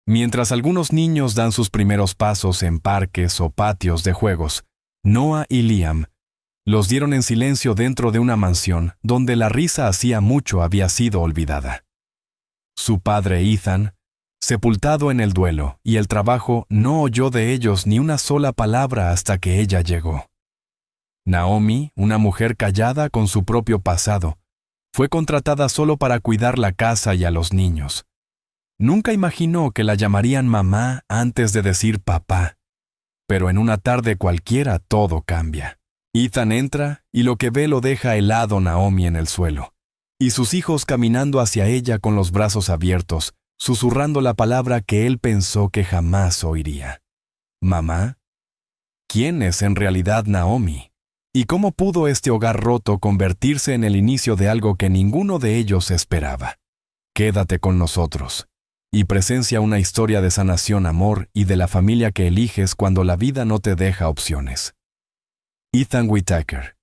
Mientras algunos niños dan sus primeros pasos en parques o patios de juegos, Noah y Liam los dieron en silencio dentro de una mansión donde la risa hacía mucho había sido olvidada. Su padre Ethan, sepultado en el duelo y el trabajo, no oyó de ellos ni una sola palabra hasta que ella llegó. Naomi, una mujer callada con su propio pasado, fue contratada solo para cuidar la casa y a los niños. Nunca imaginó que la llamarían mamá antes de decir papá. Pero en una tarde cualquiera todo cambia. Ethan entra y lo que ve lo deja helado Naomi en el suelo, y sus hijos caminando hacia ella con los brazos abiertos, susurrando la palabra que él pensó que jamás oiría. ¿Mamá? ¿Quién es en realidad Naomi? ¿Y cómo pudo este hogar roto convertirse en el inicio de algo que ninguno de ellos esperaba? Quédate con nosotros y presencia una historia de sanación, amor y de la familia que eliges cuando la vida no te deja opciones. Ethan Whitaker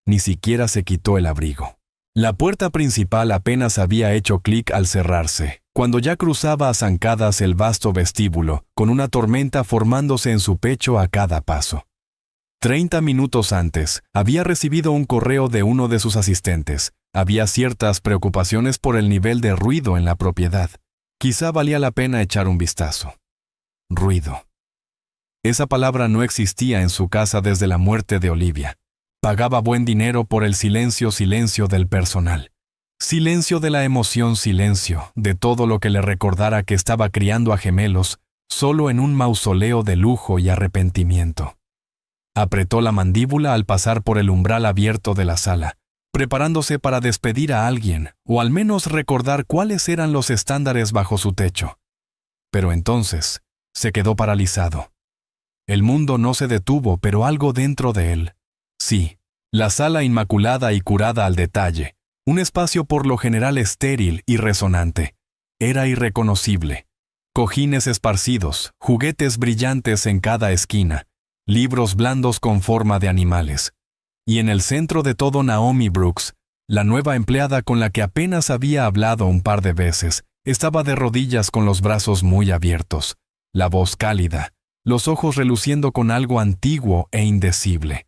ni siquiera se quitó el abrigo. La puerta principal apenas había hecho clic al cerrarse, cuando ya cruzaba a zancadas el vasto vestíbulo, con una tormenta formándose en su pecho a cada paso. 30 minutos antes, había recibido un correo de uno de sus asistentes. Había ciertas preocupaciones por el nivel de ruido en la propiedad. Quizá valía la pena echar un vistazo. Ruido. Esa palabra no existía en su casa desde la muerte de Olivia. Pagaba buen dinero por el silencio del personal. Silencio de la emoción, silencio de todo lo que le recordara que estaba criando a gemelos solo en un mausoleo de lujo y arrepentimiento. Apretó la mandíbula al pasar por el umbral abierto de la sala, preparándose para despedir a alguien, o al menos recordar cuáles eran los estándares bajo su techo. Pero entonces se quedó paralizado. El mundo no se detuvo, pero algo dentro de él. Sí, la sala inmaculada y curada al detalle, un espacio por lo general estéril y resonante, era irreconocible. Cojines esparcidos, juguetes brillantes en cada esquina, libros blandos con forma de animales. Y en el centro de todo Naomi Brooks, la nueva empleada con la que apenas había hablado un par de veces, estaba de rodillas con los brazos muy abiertos, la voz cálida, los ojos reluciendo con algo antiguo e indecible.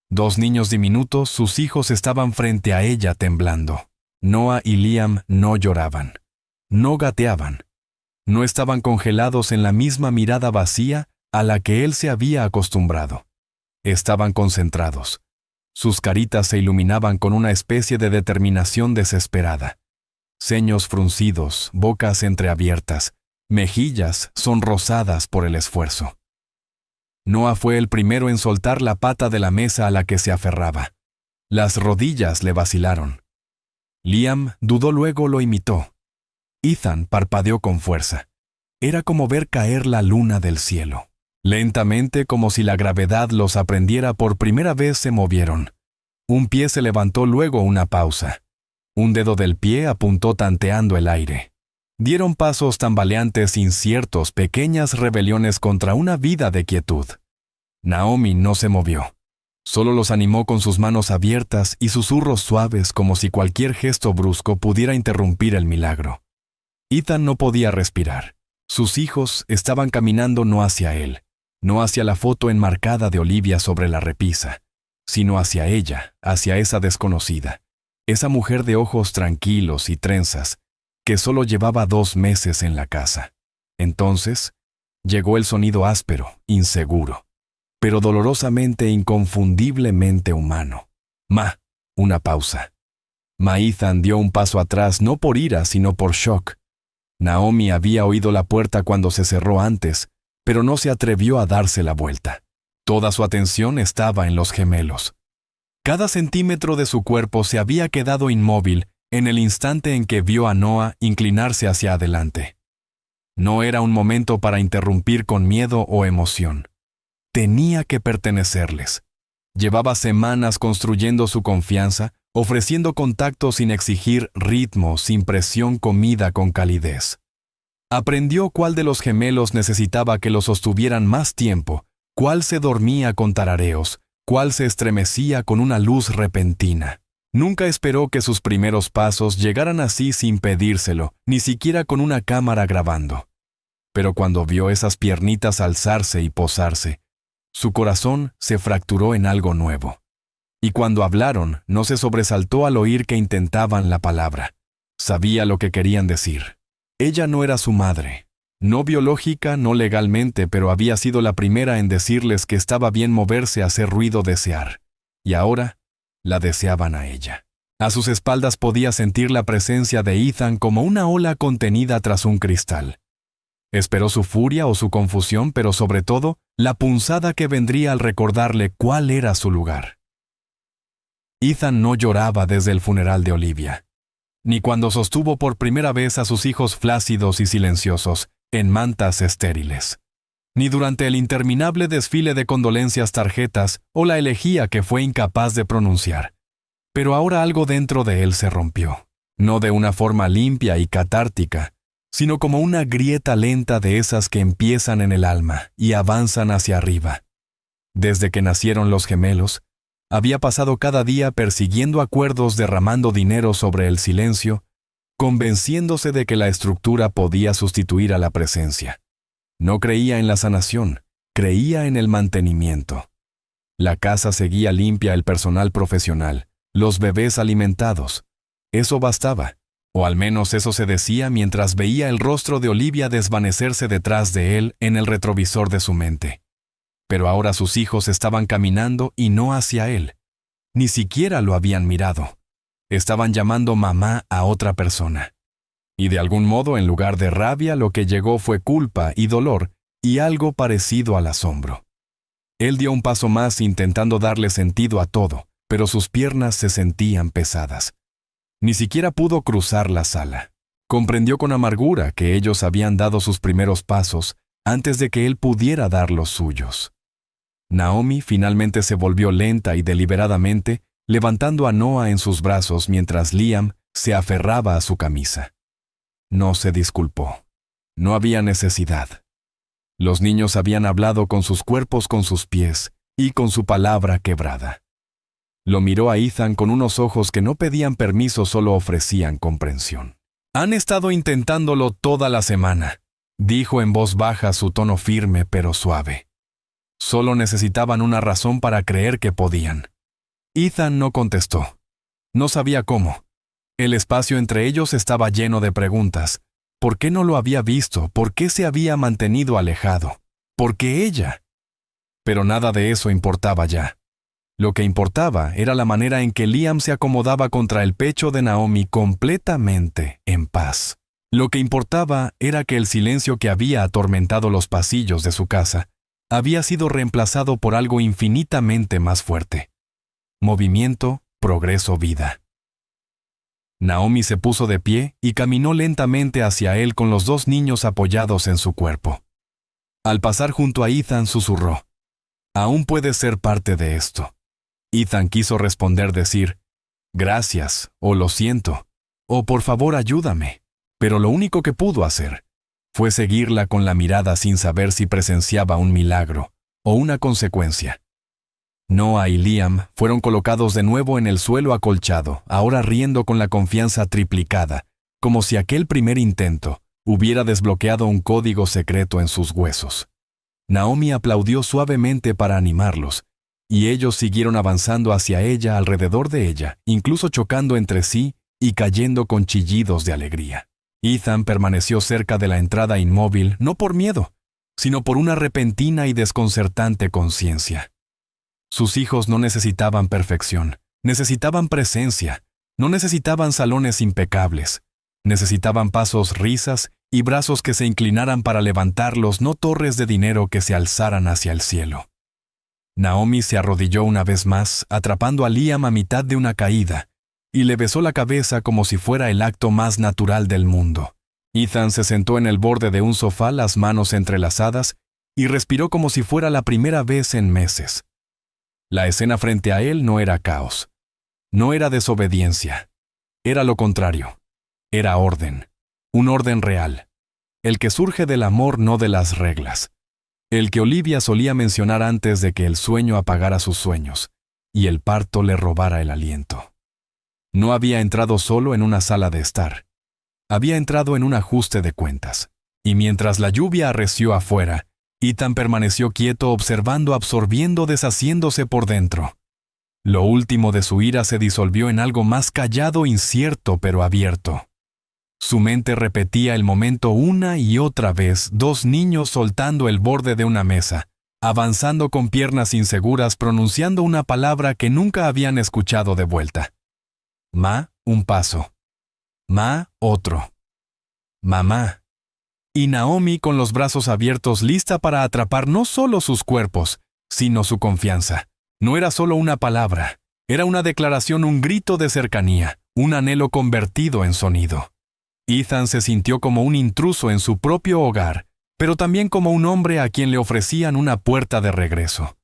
2 niños diminutos, sus hijos, estaban frente a ella temblando. Noah y Liam no lloraban, no gateaban, no estaban congelados en la misma mirada vacía a la que él se había acostumbrado. Estaban concentrados. Sus caritas se iluminaban con una especie de determinación desesperada. Ceños fruncidos, bocas entreabiertas, mejillas sonrosadas por el esfuerzo. Noah fue el primero en soltar la pata de la mesa a la que se aferraba. Las rodillas le vacilaron. Liam dudó, luego lo imitó. Ethan parpadeó con fuerza. Era como ver caer la luna del cielo. Lentamente, como si la gravedad los aprendiera por primera vez, se movieron. Un pie se levantó, luego una pausa. Un dedo del pie apuntó tanteando el aire. Dieron pasos tambaleantes, inciertos, pequeñas rebeliones contra una vida de quietud. Naomi no se movió. Solo los animó con sus manos abiertas y susurros suaves, como si cualquier gesto brusco pudiera interrumpir el milagro. Ethan no podía respirar. Sus hijos estaban caminando no hacia él, no hacia la foto enmarcada de Olivia sobre la repisa, sino hacia ella, hacia esa desconocida, esa mujer de ojos tranquilos y trenzas, que solo llevaba 2 meses en la casa. Entonces, llegó el sonido áspero, inseguro, pero dolorosamente, inconfundiblemente humano. Ma, una pausa. Ethan dio un paso atrás, no por ira, sino por shock. Naomi había oído la puerta cuando se cerró antes, pero no se atrevió a darse la vuelta. Toda su atención estaba en los gemelos. Cada centímetro de su cuerpo se había quedado inmóvil en el instante en que vio a Noah inclinarse hacia adelante. No era un momento para interrumpir con miedo o emoción. Tenía que pertenecerles. Llevaba semanas construyendo su confianza, ofreciendo contacto sin exigir ritmo, sin presión, comida con calidez. Aprendió cuál de los gemelos necesitaba que lo sostuvieran más tiempo, cuál se dormía con tarareos, cuál se estremecía con una luz repentina. Nunca esperó que sus primeros pasos llegaran así sin pedírselo, ni siquiera con una cámara grabando. Pero cuando vio esas piernitas alzarse y posarse, su corazón se fracturó en algo nuevo. Y cuando hablaron, no se sobresaltó al oír que intentaban la palabra. Sabía lo que querían decir. Ella no era su madre. No biológica, no legalmente, pero había sido la primera en decirles que estaba bien moverse a hacer ruido desear. Y ahora, la deseaban a ella. A sus espaldas podía sentir la presencia de Ethan como una ola contenida tras un cristal. Esperó su furia o su confusión, pero sobre todo, la punzada que vendría al recordarle cuál era su lugar. Ethan no lloraba desde el funeral de Olivia, ni cuando sostuvo por primera vez a sus hijos flácidos y silenciosos, en mantas estériles, ni durante el interminable desfile de condolencias tarjetas o la elegía que fue incapaz de pronunciar. Pero ahora algo dentro de él se rompió, no de una forma limpia y catártica, sino como una grieta lenta de esas que empiezan en el alma y avanzan hacia arriba. Desde que nacieron los gemelos, había pasado cada día persiguiendo acuerdos, derramando dinero sobre el silencio, convenciéndose de que la estructura podía sustituir a la presencia. No creía en la sanación, creía en el mantenimiento. La casa seguía limpia, el personal profesional, los bebés alimentados. Eso bastaba, o al menos eso se decía mientras veía el rostro de Olivia desvanecerse detrás de él en el retrovisor de su mente. Pero ahora sus hijos estaban caminando y no hacia él. Ni siquiera lo habían mirado. Estaban llamando mamá a otra persona. Y de algún modo, en lugar de rabia, lo que llegó fue culpa y dolor y algo parecido al asombro. Él dio un paso más intentando darle sentido a todo, pero sus piernas se sentían pesadas. Ni siquiera pudo cruzar la sala. Comprendió con amargura que ellos habían dado sus primeros pasos antes de que él pudiera dar los suyos. Naomi finalmente se volvió lenta y deliberadamente, levantando a Noah en sus brazos mientras Liam se aferraba a su camisa. No se disculpó. No había necesidad. Los niños habían hablado con sus cuerpos, con sus pies y con su palabra quebrada. Lo miró a Ethan con unos ojos que no pedían permiso, solo ofrecían comprensión. «Han estado intentándolo toda la semana», dijo en voz baja, su tono firme pero suave. Solo necesitaban una razón para creer que podían. Ethan no contestó. No sabía cómo. El espacio entre ellos estaba lleno de preguntas. ¿Por qué no lo había visto? ¿Por qué se había mantenido alejado? ¿Por qué ella? Pero nada de eso importaba ya. Lo que importaba era la manera en que Liam se acomodaba contra el pecho de Naomi completamente en paz. Lo que importaba era que el silencio que había atormentado los pasillos de su casa había sido reemplazado por algo infinitamente más fuerte. Movimiento, progreso, vida. Naomi se puso de pie y caminó lentamente hacia él con los dos niños apoyados en su cuerpo. Al pasar junto a Ethan susurró: «Aún puedes ser parte de esto». Ethan quiso responder, decir «Gracias» o «Lo siento» o «Por favor ayúdame», pero lo único que pudo hacer fue seguirla con la mirada sin saber si presenciaba un milagro o una consecuencia. Noah y Liam fueron colocados de nuevo en el suelo acolchado, ahora riendo con la confianza triplicada, como si aquel primer intento hubiera desbloqueado un código secreto en sus huesos. Naomi aplaudió suavemente para animarlos, y ellos siguieron avanzando hacia ella, alrededor de ella, incluso chocando entre sí y cayendo con chillidos de alegría. Ethan permaneció cerca de la entrada inmóvil, no por miedo, sino por una repentina y desconcertante conciencia. Sus hijos no necesitaban perfección, necesitaban presencia, no necesitaban salones impecables, necesitaban pasos, risas y brazos que se inclinaran para levantarlos, no torres de dinero que se alzaran hacia el cielo. Naomi se arrodilló una vez más, atrapando a Liam a mitad de una caída, y le besó la cabeza como si fuera el acto más natural del mundo. Ethan se sentó en el borde de un sofá, las manos entrelazadas, y respiró como si fuera la primera vez en meses. La escena frente a él no era caos, no era desobediencia, era lo contrario, era orden, un orden real, el que surge del amor, no de las reglas, el que Olivia solía mencionar antes de que el sueño apagara sus sueños y el parto le robara el aliento. No había entrado solo en una sala de estar, había entrado en un ajuste de cuentas, Y mientras la lluvia arreció afuera, Ethan permaneció quieto observando, absorbiendo, deshaciéndose por dentro. Lo último de su ira se disolvió en algo más callado, incierto pero abierto. Su mente repetía el momento una y otra vez, dos niños soltando el borde de una mesa, avanzando con piernas inseguras, pronunciando una palabra que nunca habían escuchado de vuelta. Ma, un paso. Ma, otro. Mamá. Y Naomi con los brazos abiertos, lista para atrapar no solo sus cuerpos, sino su confianza. No era solo una palabra, era una declaración, un grito de cercanía, un anhelo convertido en sonido. Ethan se sintió como un intruso en su propio hogar, pero también como un hombre a quien le ofrecían una puerta de regreso.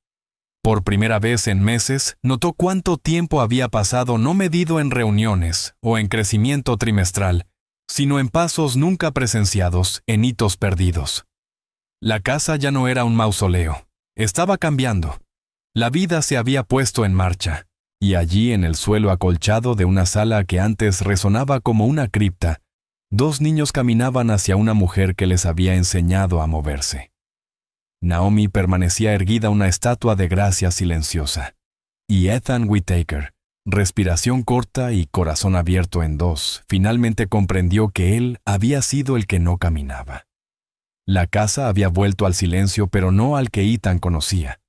Por primera vez en meses, notó cuánto tiempo había pasado no medido en reuniones o en crecimiento trimestral, sino en pasos nunca presenciados, en hitos perdidos. La casa ya no era un mausoleo, estaba cambiando. La vida se había puesto en marcha, y allí en el suelo acolchado de una sala que antes resonaba como una cripta, dos niños caminaban hacia una mujer que les había enseñado a moverse. Naomi permanecía erguida, una estatua de gracia silenciosa, y Ethan Whittaker, respiración corta y corazón abierto en dos, finalmente comprendió que él había sido el que no caminaba. La casa había vuelto al silencio, pero no al que Ethan conocía.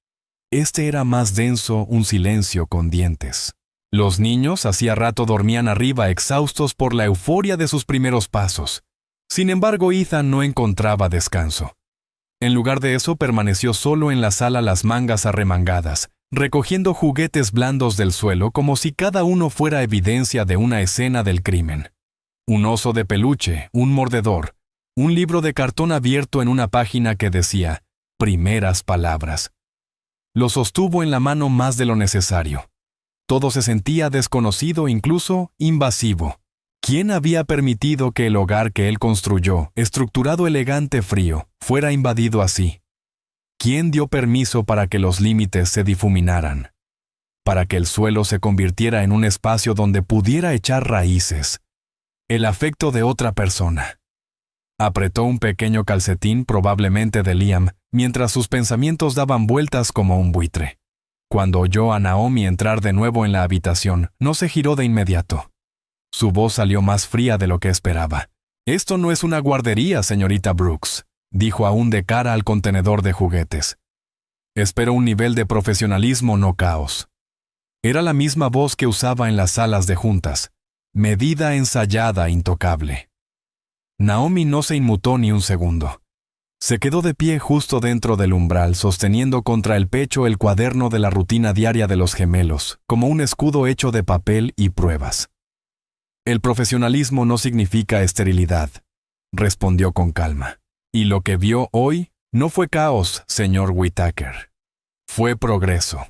Este era más denso, un silencio con dientes. Los niños hacía rato dormían arriba, exhaustos por la euforia de sus primeros pasos. Sin embargo, Ethan no encontraba descanso. En lugar de eso, permaneció solo en la sala, las mangas arremangadas, recogiendo juguetes blandos del suelo como si cada uno fuera evidencia de una escena del crimen. Un oso de peluche, un mordedor, un libro de cartón abierto en una página que decía «Primeras palabras». Lo sostuvo en la mano más de lo necesario. Todo se sentía desconocido, incluso invasivo. ¿Quién había permitido que el hogar que él construyó, estructurado, elegante, frío, fuera invadido así? ¿Quién dio permiso para que los límites se difuminaran? Para que el suelo se convirtiera en un espacio donde pudiera echar raíces. El afecto de otra persona. Apretó un pequeño calcetín, probablemente de Liam, mientras sus pensamientos daban vueltas como un buitre. Cuando oyó a Naomi entrar de nuevo en la habitación, no se giró de inmediato. Su voz salió más fría de lo que esperaba. «Esto no es una guardería, señorita Brooks», dijo aún de cara al contenedor de juguetes. «Espero un nivel de profesionalismo, no caos». Era la misma voz que usaba en las salas de juntas. Medida, ensayada, intocable. Naomi no se inmutó ni un segundo. Se quedó de pie justo dentro del umbral, sosteniendo contra el pecho el cuaderno de la rutina diaria de los gemelos, como un escudo hecho de papel y pruebas. «El profesionalismo no significa esterilidad», respondió con calma. «Y lo que vio hoy no fue caos, señor Whittaker. Fue progreso».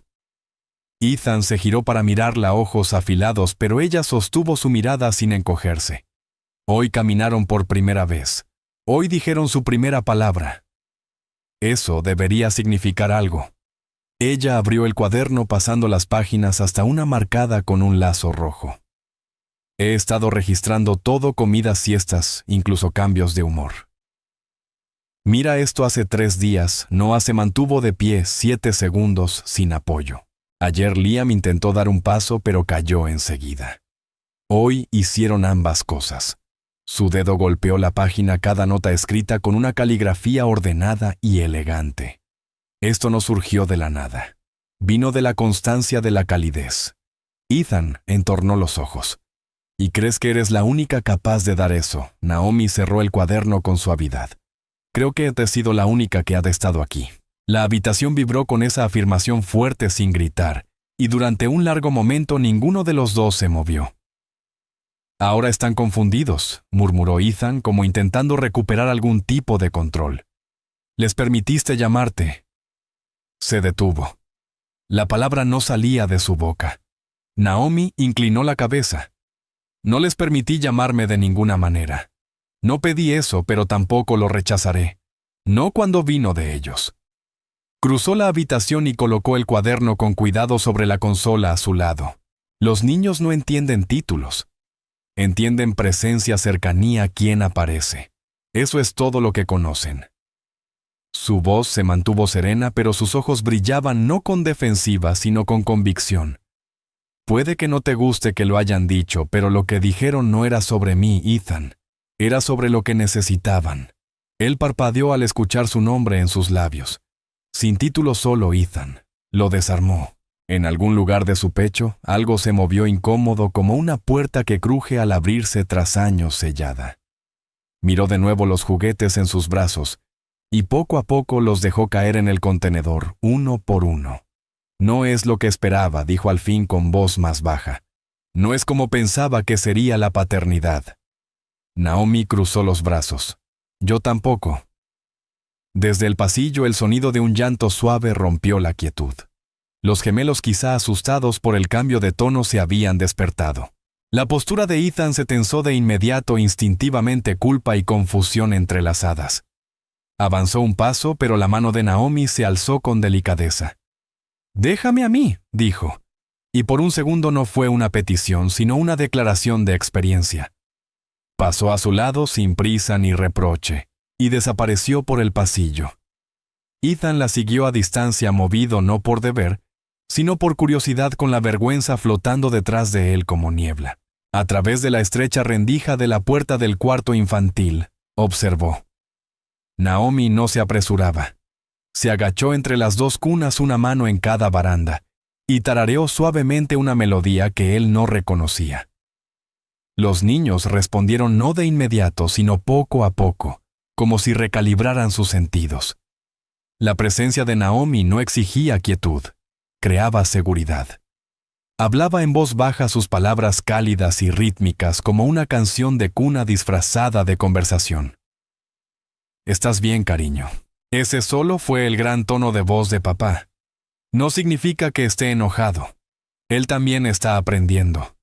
Ethan se giró para mirarla, ojos afilados, pero ella sostuvo su mirada sin encogerse. Hoy caminaron por primera vez. Hoy dijeron su primera palabra. Eso debería significar algo. Ella abrió el cuaderno pasando las páginas hasta una marcada con un lazo rojo. «He estado registrando todo, comidas, siestas, incluso cambios de humor. Mira esto, hace 3 días, Noah se mantuvo de pie 7 segundos sin apoyo. Ayer Liam intentó dar un paso, pero cayó enseguida. Hoy hicieron ambas cosas. Su dedo golpeó la página, cada nota escrita con una caligrafía ordenada y elegante. Esto no surgió de la nada. Vino de la constancia, de la calidez». Ethan entornó los ojos. «¿Y crees que eres la única capaz de dar eso?» Naomi cerró el cuaderno con suavidad. «Creo que he sido la única que ha estado aquí». La habitación vibró con esa afirmación fuerte sin gritar, y durante un largo momento ninguno de los dos se movió. «Ahora están confundidos», murmuró Ethan, como intentando recuperar algún tipo de control. «Les permitiste llamarte». Se detuvo. La palabra no salía de su boca. Naomi inclinó la cabeza. «No les permití llamarme de ninguna manera. No pedí eso, pero tampoco lo rechazaré. No cuando vino de ellos». Cruzó la habitación y colocó el cuaderno con cuidado sobre la consola a su lado. Los niños no entienden títulos. Entienden presencia, cercanía, quién aparece. Eso es todo lo que conocen. Su voz se mantuvo serena, pero sus ojos brillaban no con defensiva, sino con convicción. Puede que no te guste que lo hayan dicho, pero lo que dijeron no era sobre mí, Ethan. Era sobre lo que necesitaban. Él parpadeó al escuchar su nombre en sus labios. Sin título solo, Ethan. Lo desarmó. En algún lugar de su pecho, algo se movió incómodo como una puerta que cruje al abrirse tras años sellada. Miró de nuevo los juguetes en sus brazos, y poco a poco los dejó caer en el contenedor, uno por uno. No es lo que esperaba, dijo al fin con voz más baja. No es como pensaba que sería la paternidad. Naomi cruzó los brazos. Yo tampoco. Desde el pasillo el sonido de un llanto suave rompió la quietud. Los gemelos, quizá asustados por el cambio de tono, se habían despertado. La postura de Ethan se tensó de inmediato, instintivamente culpa y confusión entrelazadas. Avanzó un paso, pero la mano de Naomi se alzó con delicadeza. «Déjame a mí», dijo. Y por un segundo no fue una petición, sino una declaración de experiencia. Pasó a su lado sin prisa ni reproche, y desapareció por el pasillo. Ethan la siguió a distancia, movido no por deber, sino por curiosidad, con la vergüenza flotando detrás de él como niebla. A través de la estrecha rendija de la puerta del cuarto infantil, observó. Naomi no se apresuraba. Se agachó entre las dos cunas, una mano en cada baranda, y tarareó suavemente una melodía que él no reconocía. Los niños respondieron no de inmediato, sino poco a poco, como si recalibraran sus sentidos. La presencia de Naomi no exigía quietud, creaba seguridad. Hablaba en voz baja, sus palabras cálidas y rítmicas como una canción de cuna disfrazada de conversación. «Estás bien, cariño». Ese solo fue el gran tono de voz de papá. No significa que esté enojado. Él también está aprendiendo.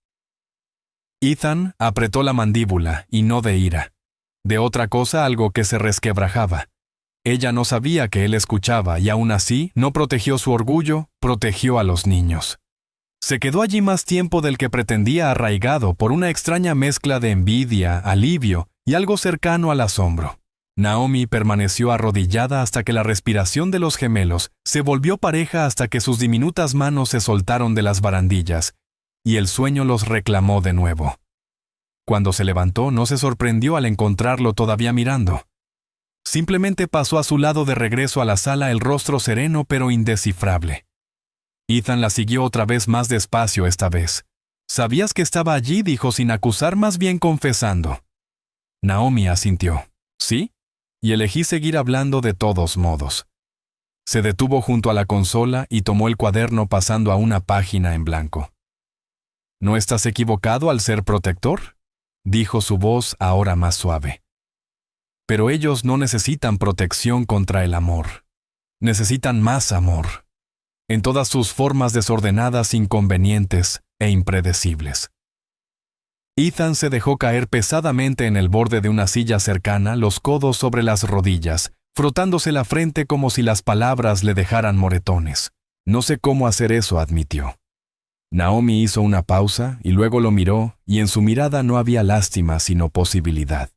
Ethan apretó la mandíbula, y no de ira. De otra cosa, algo que se resquebrajaba. Ella no sabía que él escuchaba, y aún así no protegió su orgullo, protegió a los niños. Se quedó allí más tiempo del que pretendía, arraigado por una extraña mezcla de envidia, alivio y algo cercano al asombro. Naomi permaneció arrodillada hasta que la respiración de los gemelos se volvió pareja, hasta que sus diminutas manos se soltaron de las barandillas, y el sueño los reclamó de nuevo. Cuando se levantó, no se sorprendió al encontrarlo todavía mirando. Simplemente pasó a su lado de regreso a la sala, el rostro sereno pero indescifrable. Ethan la siguió otra vez, más despacio esta vez. «¿Sabías que estaba allí?», dijo sin acusar, más bien confesando. Naomi asintió. «¿Sí?» Y elegí seguir hablando de todos modos. Se detuvo junto a la consola y tomó el cuaderno, pasando a una página en blanco. «¿No estás equivocado al ser protector?», dijo su voz ahora más suave. «Pero ellos no necesitan protección contra el amor. Necesitan más amor, en todas sus formas desordenadas, inconvenientes e impredecibles». Ethan se dejó caer pesadamente en el borde de una silla cercana, los codos sobre las rodillas, frotándose la frente como si las palabras le dejaran moretones. «No sé cómo hacer eso», admitió. Naomi hizo una pausa y luego lo miró, y en su mirada no había lástima sino posibilidad.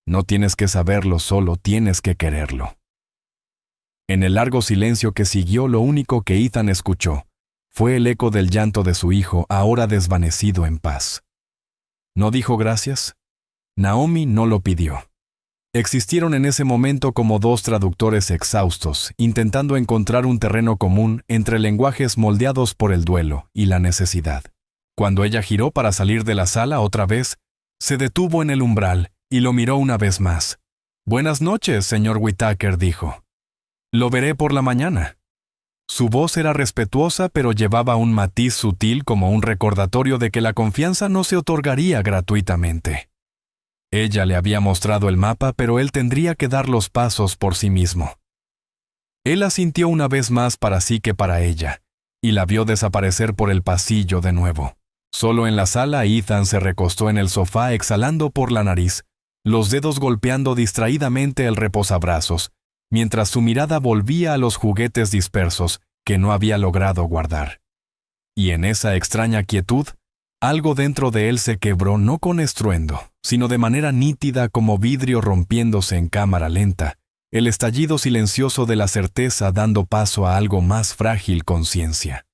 «No tienes que saberlo, solo tienes que quererlo». En el largo silencio que siguió, lo único que Ethan escuchó fue el eco del llanto de su hijo, ahora desvanecido en paz. ¿No dijo gracias? Naomi no lo pidió. Existieron en ese momento como dos traductores exhaustos, intentando encontrar un terreno común entre lenguajes moldeados por el duelo y la necesidad. Cuando ella giró para salir de la sala otra vez, se detuvo en el umbral y lo miró una vez más. «Buenas noches, señor Whittaker», dijo. «Lo veré por la mañana». Su voz era respetuosa, pero llevaba un matiz sutil, como un recordatorio de que la confianza no se otorgaría gratuitamente. Ella le había mostrado el mapa, pero él tendría que dar los pasos por sí mismo. Él asintió una vez más, para sí que para ella, y la vio desaparecer por el pasillo de nuevo. Solo en la sala, Ethan se recostó en el sofá, exhalando por la nariz, los dedos golpeando distraídamente el reposabrazos, mientras su mirada volvía a los juguetes dispersos que no había logrado guardar. Y en esa extraña quietud, Algo dentro de él se quebró no con estruendo, sino de manera nítida como vidrio rompiéndose en cámara lenta, el estallido silencioso de la certeza dando paso a algo más frágil conciencia.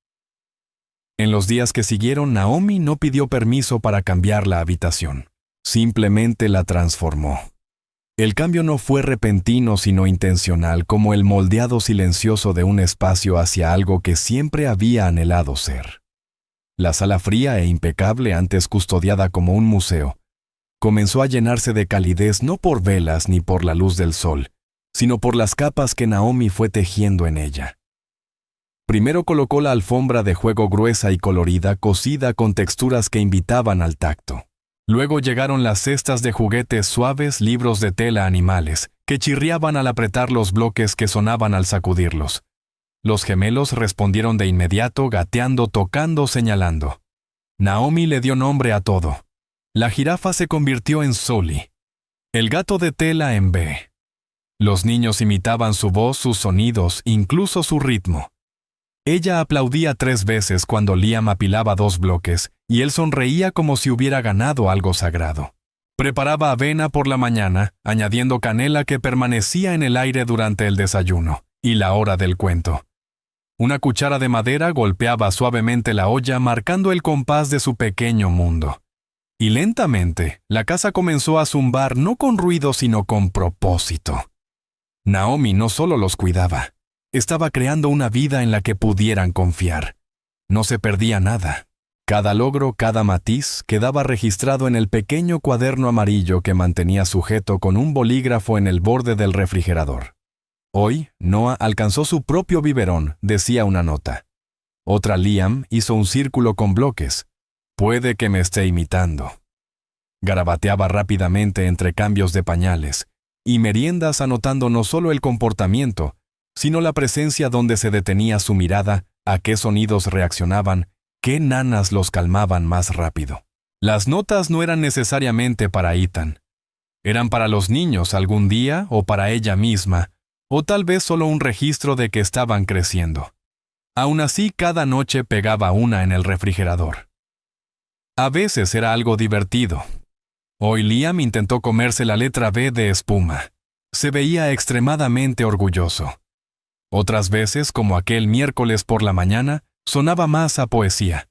En los días que siguieron, Naomi no pidió permiso para cambiar la habitación. Simplemente la transformó. El cambio no fue repentino sino intencional, como el moldeado silencioso de un espacio hacia algo que siempre había anhelado ser. La sala fría e impecable, antes custodiada como un museo, comenzó a llenarse de calidez no por velas ni por la luz del sol, sino por las capas que Naomi fue tejiendo en ella. Primero colocó la alfombra de juego gruesa y colorida, cosida con texturas que invitaban al tacto. Luego llegaron las cestas de juguetes suaves, libros de tela animales, que chirriaban al apretar los bloques, que sonaban al sacudirlos. Los gemelos respondieron de inmediato, gateando, tocando, señalando. Naomi le dio nombre a todo. La jirafa se convirtió en Sully, el gato de tela en B. Los niños imitaban su voz, sus sonidos, incluso su ritmo. Ella aplaudía 3 veces cuando Liam apilaba 2 bloques, y él sonreía como si hubiera ganado algo sagrado. Preparaba avena por la mañana, añadiendo canela que permanecía en el aire durante el desayuno y la hora del cuento. Una cuchara de madera golpeaba suavemente la olla, marcando el compás de su pequeño mundo. Y lentamente, la casa comenzó a zumbar no con ruido sino con propósito. Naomi no solo los cuidaba, estaba creando una vida en la que pudieran confiar. No se perdía nada. Cada logro, cada matiz, quedaba registrado en el pequeño cuaderno amarillo que mantenía sujeto con un bolígrafo en el borde del refrigerador. Hoy, Noah alcanzó su propio biberón, decía una nota. Otra Liam hizo un círculo con bloques. Puede que me esté imitando. Garabateaba rápidamente entre cambios de pañales y meriendas, anotando no solo el comportamiento, sino la presencia donde se detenía su mirada, a qué sonidos reaccionaban, qué nanas los calmaban más rápido. Las notas no eran necesariamente para Ethan. Eran para los niños algún día o para ella misma, o tal vez solo un registro de que estaban creciendo. Aún así, cada noche pegaba una en el refrigerador. A veces era algo divertido. Hoy Liam intentó comerse la letra B de espuma. Se veía extremadamente orgulloso. Otras veces, como aquel miércoles por la mañana, sonaba más a poesía.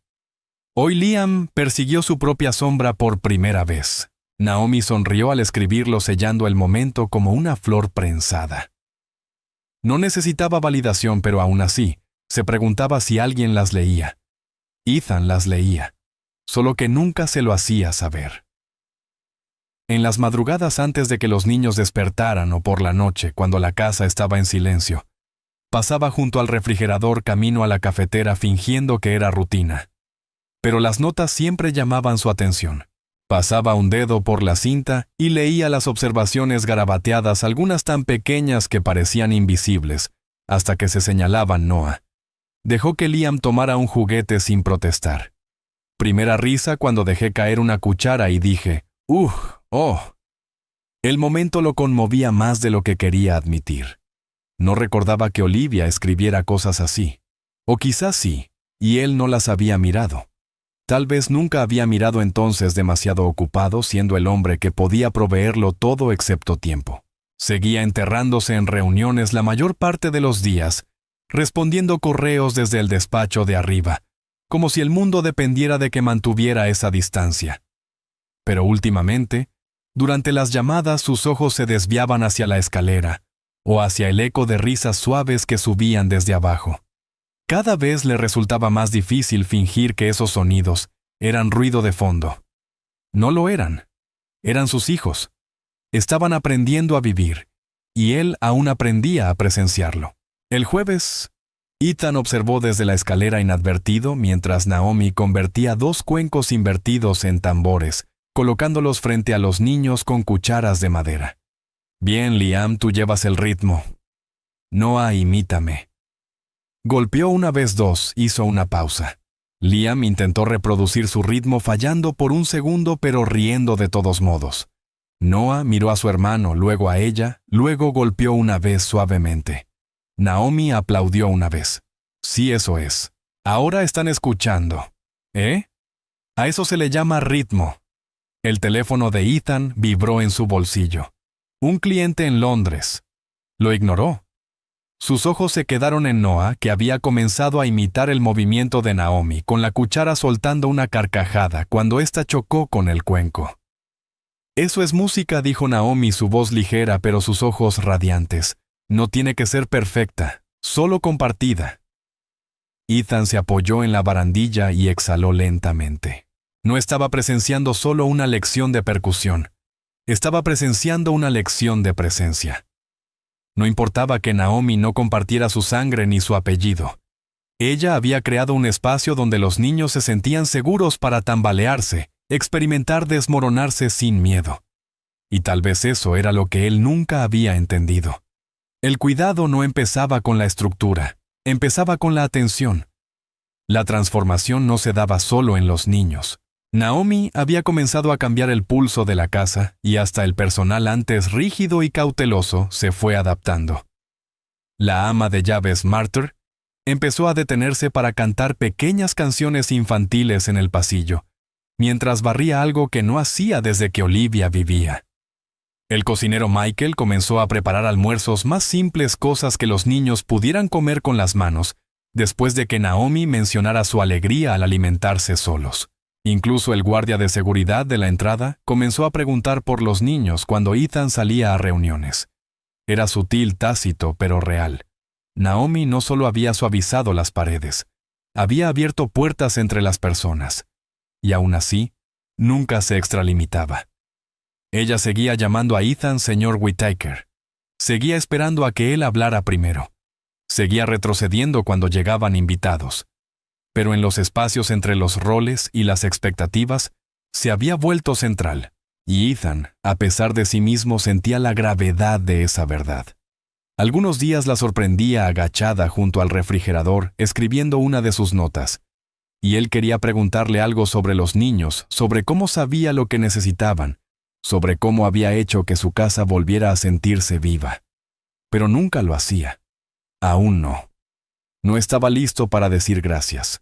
Hoy Liam persiguió su propia sombra por primera vez. Naomi sonrió al escribirlo, sellando el momento como una flor prensada. No necesitaba validación, pero aún así, se preguntaba si alguien las leía. Ethan las leía, solo que nunca se lo hacía saber. En las madrugadas antes de que los niños despertaran o por la noche, cuando la casa estaba en silencio, pasaba junto al refrigerador camino a la cafetera fingiendo que era rutina. Pero las notas siempre llamaban su atención. Pasaba un dedo por la cinta y leía las observaciones garabateadas, algunas tan pequeñas que parecían invisibles, hasta que se señalaban Noah. Dejó que Liam tomara un juguete sin protestar. Primera risa cuando dejé caer una cuchara y dije, ¡oh! El momento lo conmovía más de lo que quería admitir. No recordaba que Olivia escribiera cosas así. O quizás sí, y él no las había mirado. Tal vez nunca había mirado entonces, demasiado ocupado, siendo el hombre que podía proveerlo todo excepto tiempo. Seguía enterrándose en reuniones la mayor parte de los días, respondiendo correos desde el despacho de arriba, como si el mundo dependiera de que mantuviera esa distancia. Pero últimamente, durante las llamadas, sus ojos se desviaban hacia la escalera, o hacia el eco de risas suaves que subían desde abajo. Cada vez le resultaba más difícil fingir que esos sonidos eran ruido de fondo. No lo eran. Eran sus hijos. Estaban aprendiendo a vivir, y él aún aprendía a presenciarlo. El jueves, Ethan observó desde la escalera inadvertido mientras Naomi convertía 2 cuencos invertidos en tambores, colocándolos frente a los niños con cucharas de madera. Bien, Liam, tú llevas el ritmo. Noah, imítame. Golpeó una vez 2, hizo una pausa. Liam intentó reproducir su ritmo, fallando por un segundo pero riendo de todos modos. Noah miró a su hermano, luego a ella, luego golpeó una vez suavemente. Naomi aplaudió una vez. Sí, eso es. Ahora están escuchando. ¿Eh? A eso se le llama ritmo. El teléfono de Ethan vibró en su bolsillo. Un cliente en Londres. Lo ignoró. Sus ojos se quedaron en Noah, que había comenzado a imitar el movimiento de Naomi, con la cuchara soltando una carcajada cuando ésta chocó con el cuenco. Eso es música, dijo Naomi, su voz ligera pero sus ojos radiantes. No tiene que ser perfecta, solo compartida. Ethan se apoyó en la barandilla y exhaló lentamente. No estaba presenciando solo una lección de percusión. Estaba presenciando una lección de presencia. No importaba que Naomi no compartiera su sangre ni su apellido. Ella había creado un espacio donde los niños se sentían seguros para tambalearse, experimentar desmoronarse sin miedo. Y tal vez eso era lo que él nunca había entendido. El cuidado no empezaba con la estructura, empezaba con la atención. La transformación no se daba solo en los niños. Naomi había comenzado a cambiar el pulso de la casa y hasta el personal antes rígido y cauteloso se fue adaptando. La ama de llaves Martha empezó a detenerse para cantar pequeñas canciones infantiles en el pasillo, mientras barría algo que no hacía desde que Olivia vivía. El cocinero Michael comenzó a preparar almuerzos más simples, cosas que los niños pudieran comer con las manos, después de que Naomi mencionara su alegría al alimentarse solos. Incluso el guardia de seguridad de la entrada comenzó a preguntar por los niños cuando Ethan salía a reuniones. Era sutil, tácito, pero real. Naomi no solo había suavizado las paredes, había abierto puertas entre las personas. Y aún así, nunca se extralimitaba. Ella seguía llamando a Ethan señor Whittaker. Seguía esperando a que él hablara primero. Seguía retrocediendo cuando llegaban invitados. Pero en los espacios entre los roles y las expectativas, se había vuelto central, y Ethan, a pesar de sí mismo, sentía la gravedad de esa verdad. Algunos días la sorprendía agachada junto al refrigerador, escribiendo una de sus notas, y él quería preguntarle algo sobre los niños, sobre cómo sabía lo que necesitaban, sobre cómo había hecho que su casa volviera a sentirse viva. Pero nunca lo hacía. Aún no. No estaba listo para decir gracias.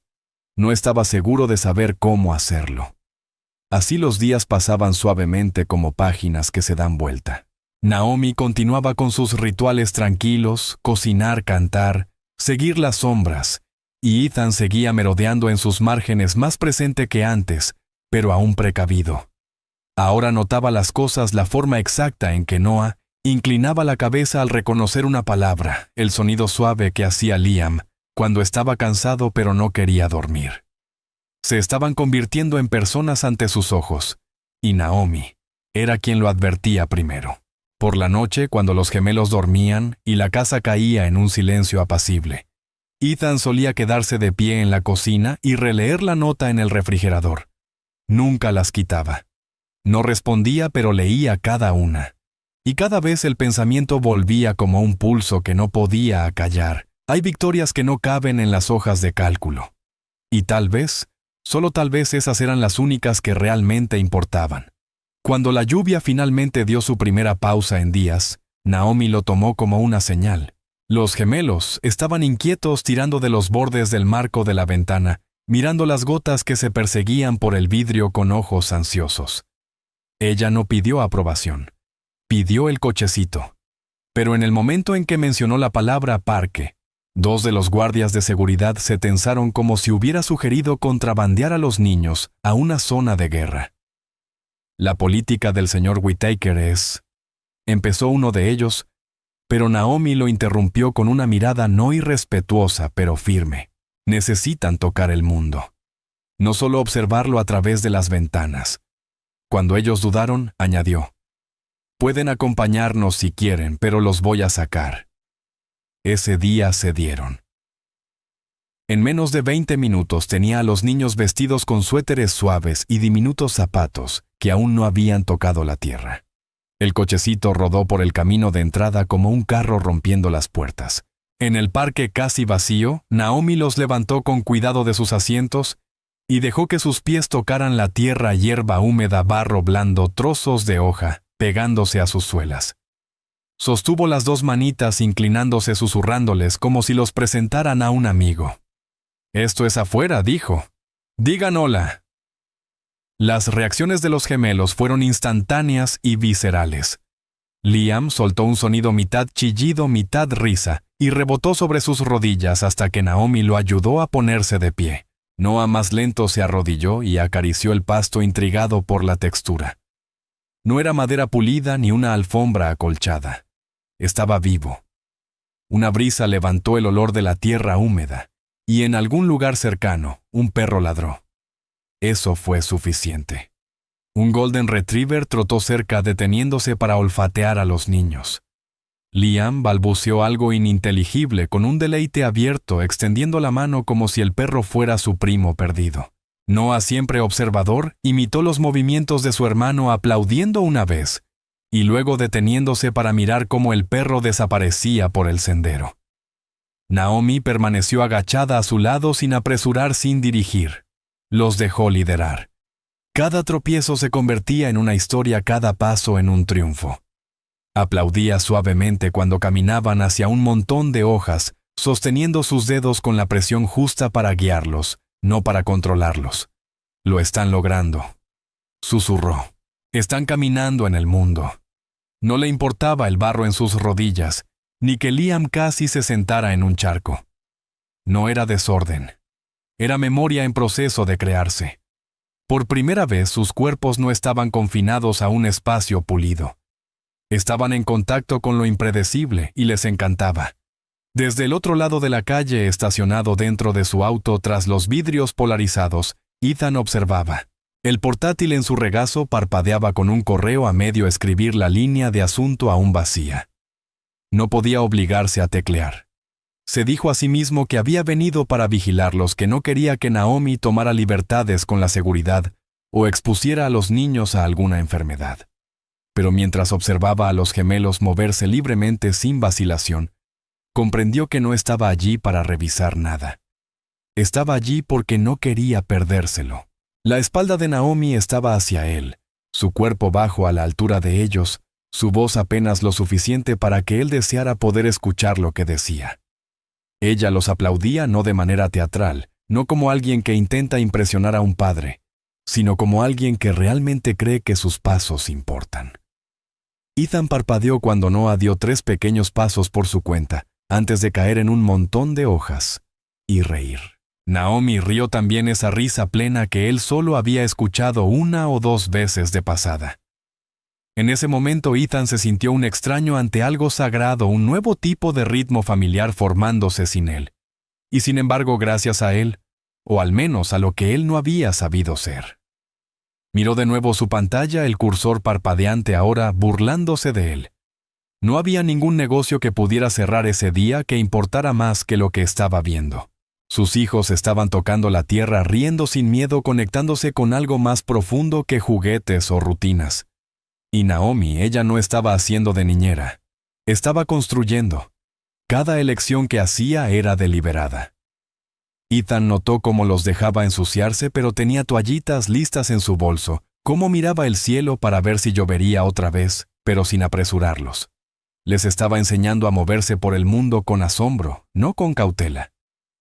No estaba seguro de saber cómo hacerlo. Así los días pasaban suavemente como páginas que se dan vuelta. Naomi continuaba con sus rituales tranquilos, cocinar, cantar, seguir las sombras, y Ethan seguía merodeando en sus márgenes más presente que antes, pero aún precavido. Ahora notaba las cosas, la forma exacta en que Noah inclinaba la cabeza al reconocer una palabra, el sonido suave que hacía Liam cuando estaba cansado pero no quería dormir. Se estaban convirtiendo en personas ante sus ojos, y Naomi era quien lo advertía primero. Por la noche, cuando los gemelos dormían y la casa caía en un silencio apacible, Ethan solía quedarse de pie en la cocina y releer la nota en el refrigerador. Nunca las quitaba. No respondía, pero leía cada una. Y cada vez el pensamiento volvía como un pulso que no podía acallar. Hay victorias que no caben en las hojas de cálculo. Y tal vez, solo tal vez esas eran las únicas que realmente importaban. Cuando la lluvia finalmente dio su primera pausa en días, Naomi lo tomó como una señal. Los gemelos estaban inquietos tirando de los bordes del marco de la ventana, mirando las gotas que se perseguían por el vidrio con ojos ansiosos. Ella no pidió aprobación. Pidió el cochecito. Pero en el momento en que mencionó la palabra parque, dos de los guardias de seguridad se tensaron como si hubiera sugerido contrabandear a los niños a una zona de guerra. La política del señor Whittaker es... Empezó uno de ellos, pero Naomi lo interrumpió con una mirada no irrespetuosa, pero firme. Necesitan tocar el mundo. No solo observarlo a través de las ventanas. Cuando ellos dudaron, añadió: pueden acompañarnos si quieren, pero los voy a sacar. Ese día cedieron. En menos de 20 minutos tenía a los niños vestidos con suéteres suaves y diminutos zapatos que aún no habían tocado la tierra. El cochecito rodó por el camino de entrada como un carro rompiendo las puertas. En el parque casi vacío, Naomi los levantó con cuidado de sus asientos y dejó que sus pies tocaran la tierra, hierba húmeda, barro blando, trozos de hoja, pegándose a sus suelas. Sostuvo las dos manitas inclinándose susurrándoles como si los presentaran a un amigo. «Esto es afuera», dijo. «Digan hola». Las reacciones de los gemelos fueron instantáneas y viscerales. Liam soltó un sonido mitad chillido, mitad risa, y rebotó sobre sus rodillas hasta que Naomi lo ayudó a ponerse de pie. Noah más lento se arrodilló y acarició el pasto intrigado por la textura. No era madera pulida ni una alfombra acolchada. Estaba vivo. Una brisa levantó el olor de la tierra húmeda, y en algún lugar cercano, un perro ladró. Eso fue suficiente. Un Golden Retriever trotó cerca deteniéndose para olfatear a los niños. Liam balbuceó algo ininteligible con un deleite abierto, extendiendo la mano como si el perro fuera su primo perdido. Noah, siempre observador, imitó los movimientos de su hermano aplaudiendo una vez, y luego deteniéndose para mirar cómo el perro desaparecía por el sendero. Naomi permaneció agachada a su lado sin apresurar, sin dirigir. Los dejó liderar. Cada tropiezo se convertía en una historia, cada paso en un triunfo. Aplaudía suavemente cuando caminaban hacia un montón de hojas, sosteniendo sus dedos con la presión justa para guiarlos, no para controlarlos. Lo están logrando, susurró. Están caminando en el mundo. No le importaba el barro en sus rodillas, ni que Liam casi se sentara en un charco. No era desorden. Era memoria en proceso de crearse. Por primera vez sus cuerpos no estaban confinados a un espacio pulido. Estaban en contacto con lo impredecible y les encantaba. Desde el otro lado de la calle, estacionado dentro de su auto tras los vidrios polarizados, Ethan observaba. El portátil en su regazo parpadeaba con un correo a medio escribir la línea de asunto aún vacía. No podía obligarse a teclear. Se dijo a sí mismo que había venido para vigilarlos, que no quería que Naomi tomara libertades con la seguridad o expusiera a los niños a alguna enfermedad. Pero mientras observaba a los gemelos moverse libremente sin vacilación, comprendió que no estaba allí para revisar nada. Estaba allí porque no quería perdérselo. La espalda de Naomi estaba hacia él, su cuerpo bajo a la altura de ellos, su voz apenas lo suficiente para que él deseara poder escuchar lo que decía. Ella los aplaudía no de manera teatral, no como alguien que intenta impresionar a un padre, sino como alguien que realmente cree que sus pasos importan. Ethan parpadeó cuando Noah dio 3 pequeños pasos por su cuenta, antes de caer en un montón de hojas y reír. Naomi rió también, esa risa plena que él solo había escuchado 1 o 2 veces de pasada. En ese momento Ethan se sintió un extraño ante algo sagrado, un nuevo tipo de ritmo familiar formándose sin él. Y sin embargo, gracias a él, o al menos a lo que él no había sabido ser. Miró de nuevo su pantalla, el cursor parpadeante ahora burlándose de él. No había ningún negocio que pudiera cerrar ese día que importara más que lo que estaba viendo. Sus hijos estaban tocando la tierra, riendo sin miedo, conectándose con algo más profundo que juguetes o rutinas. Y Naomi, ella no estaba haciendo de niñera. Estaba construyendo. Cada elección que hacía era deliberada. Ethan notó cómo los dejaba ensuciarse, pero tenía toallitas listas en su bolso, cómo miraba el cielo para ver si llovería otra vez, pero sin apresurarlos. Les estaba enseñando a moverse por el mundo con asombro, no con cautela.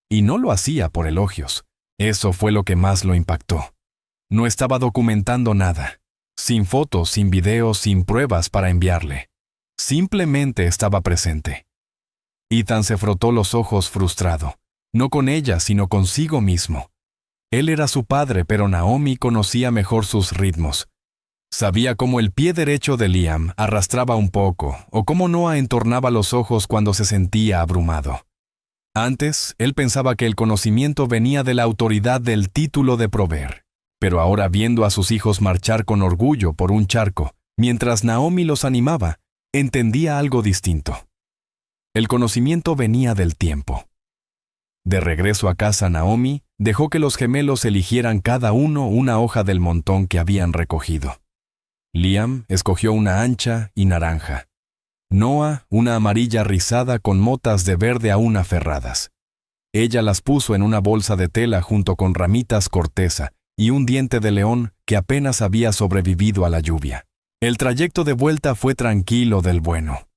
Y no lo hacía por elogios. Eso fue lo que más lo impactó. No estaba documentando nada. Sin fotos, sin videos, sin pruebas para enviarle. Simplemente estaba presente. Ethan se frotó los ojos frustrado. No con ella, sino consigo mismo. Él era su padre, pero Naomi conocía mejor sus ritmos. Sabía cómo el pie derecho de Liam arrastraba un poco, o cómo Noah entornaba los ojos cuando se sentía abrumado. Antes, él pensaba que el conocimiento venía de la autoridad del título de proveer, pero ahora, viendo a sus hijos marchar con orgullo por un charco, mientras Naomi los animaba, entendía algo distinto. El conocimiento venía del tiempo. De regreso a casa, Naomi dejó que los gemelos eligieran cada uno una hoja del montón que habían recogido. Liam escogió una ancha y naranja. Noah una amarilla rizada con motas de verde aún aferradas. Ella las puso en una bolsa de tela junto con ramitas corteza y un diente de león que apenas había sobrevivido a la lluvia. El trayecto de vuelta fue tranquilo del bueno.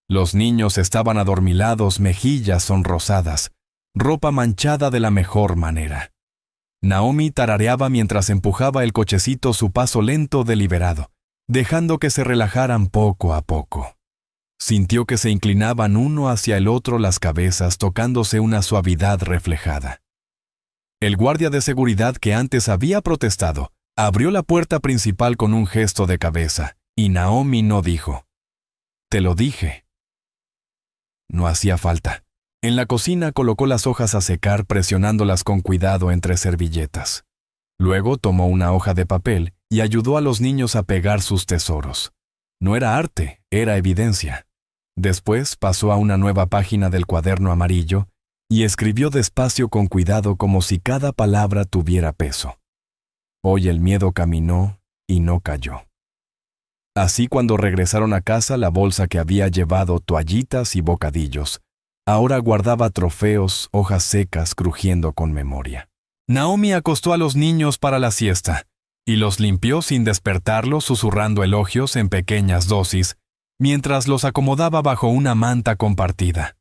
Los niños estaban adormilados, mejillas sonrosadas, ropa manchada de la mejor manera. Naomi tarareaba mientras empujaba el cochecito su paso lento deliberado, dejando que se relajaran poco a poco. Sintió que se inclinaban uno hacia el otro las cabezas tocándose una suavidad reflejada. El guardia de seguridad que antes había protestado abrió la puerta principal con un gesto de cabeza, y Naomi no dijo: «Te lo dije». No hacía falta. En la cocina colocó las hojas a secar presionándolas con cuidado entre servilletas. Luego tomó una hoja de papel y ayudó a los niños a pegar sus tesoros. No era arte, era evidencia. Después pasó a una nueva página del cuaderno amarillo y escribió despacio con cuidado como si cada palabra tuviera peso. Hoy el miedo caminó y no cayó. Así cuando regresaron a casa la bolsa que había llevado toallitas y bocadillos, ahora guardaba trofeos, hojas secas crujiendo con memoria. Naomi acostó a los niños para la siesta y los limpió sin despertarlos susurrando elogios en pequeñas dosis, mientras los acomodaba bajo una manta compartida.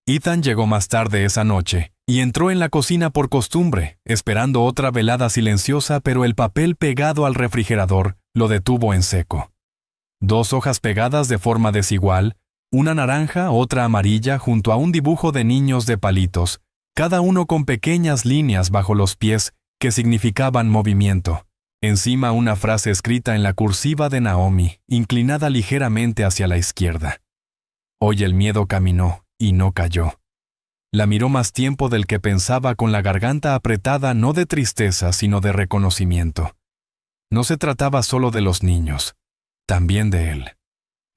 Ethan llegó más tarde esa noche y entró en la cocina por costumbre, esperando otra velada silenciosa, pero el papel pegado al refrigerador lo detuvo en seco. 2 hojas pegadas de forma desigual, una naranja, otra amarilla, junto a un dibujo de niños de palitos, cada uno con pequeñas líneas bajo los pies que significaban movimiento. Encima una frase escrita en la cursiva de Naomi, inclinada ligeramente hacia la izquierda. Hoy el miedo caminó y no cayó. La miró más tiempo del que pensaba, con la garganta apretada no de tristeza sino de reconocimiento. No se trataba solo de los niños, también de él.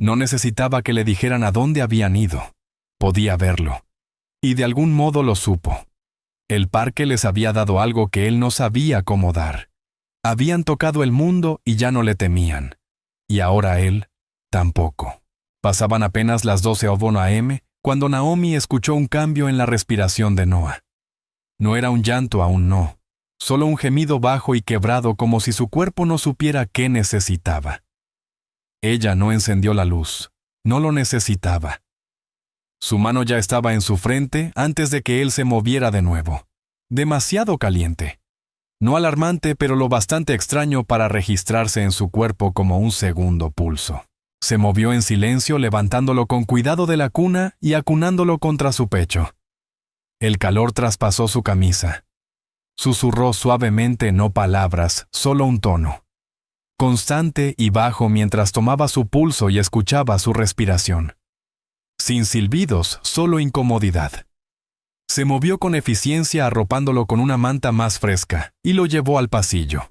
No necesitaba que le dijeran a dónde habían ido. Podía verlo. Y de algún modo lo supo. El parque les había dado algo que él no sabía cómo dar. Habían tocado el mundo y ya no le temían. Y ahora él, tampoco. Pasaban apenas las 12:00 a.m. cuando Naomi escuchó un cambio en la respiración de Noah. No era un llanto aún, no. Solo un gemido bajo y quebrado, como si su cuerpo no supiera qué necesitaba. Ella no encendió la luz. No lo necesitaba. Su mano ya estaba en su frente antes de que él se moviera de nuevo. Demasiado caliente. No alarmante, pero lo bastante extraño para registrarse en su cuerpo como un segundo pulso. Se movió en silencio, levantándolo con cuidado de la cuna y acunándolo contra su pecho. El calor traspasó su camisa. Susurró suavemente, no palabras, solo un tono. Constante y bajo mientras tomaba su pulso y escuchaba su respiración. Sin silbidos, solo incomodidad. Se movió con eficiencia arropándolo con una manta más fresca y lo llevó al pasillo.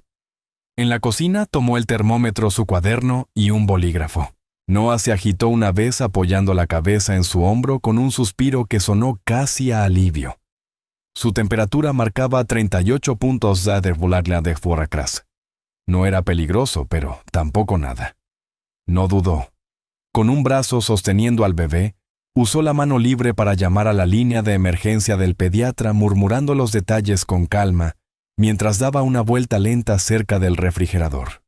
En la cocina tomó el termómetro, su cuaderno y un bolígrafo. Noah se agitó una vez apoyando la cabeza en su hombro con un suspiro que sonó casi a alivio. Su temperatura marcaba 38 puntos de volarla de Foracras. No era peligroso, pero tampoco nada. No dudó. Con un brazo sosteniendo al bebé, usó la mano libre para llamar a la línea de emergencia del pediatra, murmurando los detalles con calma, mientras daba una vuelta lenta cerca del refrigerador.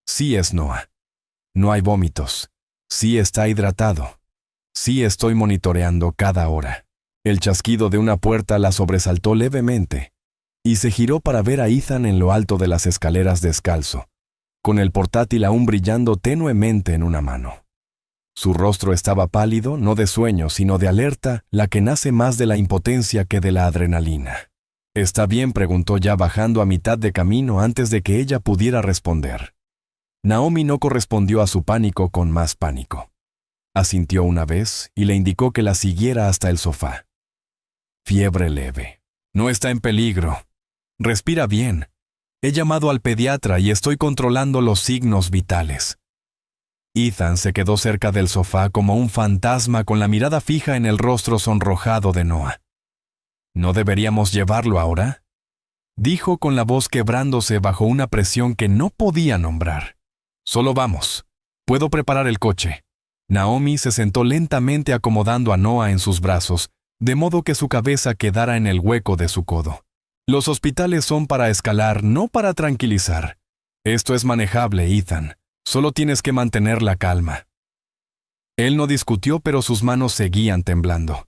Sí es Noah. No hay vómitos. Sí está hidratado. Sí estoy monitoreando cada hora. El chasquido de una puerta la sobresaltó levemente, y se giró para ver a Ethan en lo alto de las escaleras descalzo, con el portátil aún brillando tenuemente en una mano. Su rostro estaba pálido, no de sueño, sino de alerta, la que nace más de la impotencia que de la adrenalina. «¿Está bien?», preguntó ya bajando a mitad de camino antes de que ella pudiera responder. Naomi no correspondió a su pánico con más pánico. Asintió una vez y le indicó que la siguiera hasta el sofá. «Fiebre leve. No está en peligro. Respira bien. He llamado al pediatra y estoy controlando los signos vitales». Ethan se quedó cerca del sofá como un fantasma, con la mirada fija en el rostro sonrojado de Noah. «¿No deberíamos llevarlo ahora?», dijo con la voz quebrándose bajo una presión que no podía nombrar. «Solo vamos. Puedo preparar el coche». Naomi se sentó lentamente acomodando a Noah en sus brazos, de modo que su cabeza quedara en el hueco de su codo. «Los hospitales son para escalar, no para tranquilizar. Esto es manejable, Ethan. Solo tienes que mantener la calma». Él no discutió, pero sus manos seguían temblando.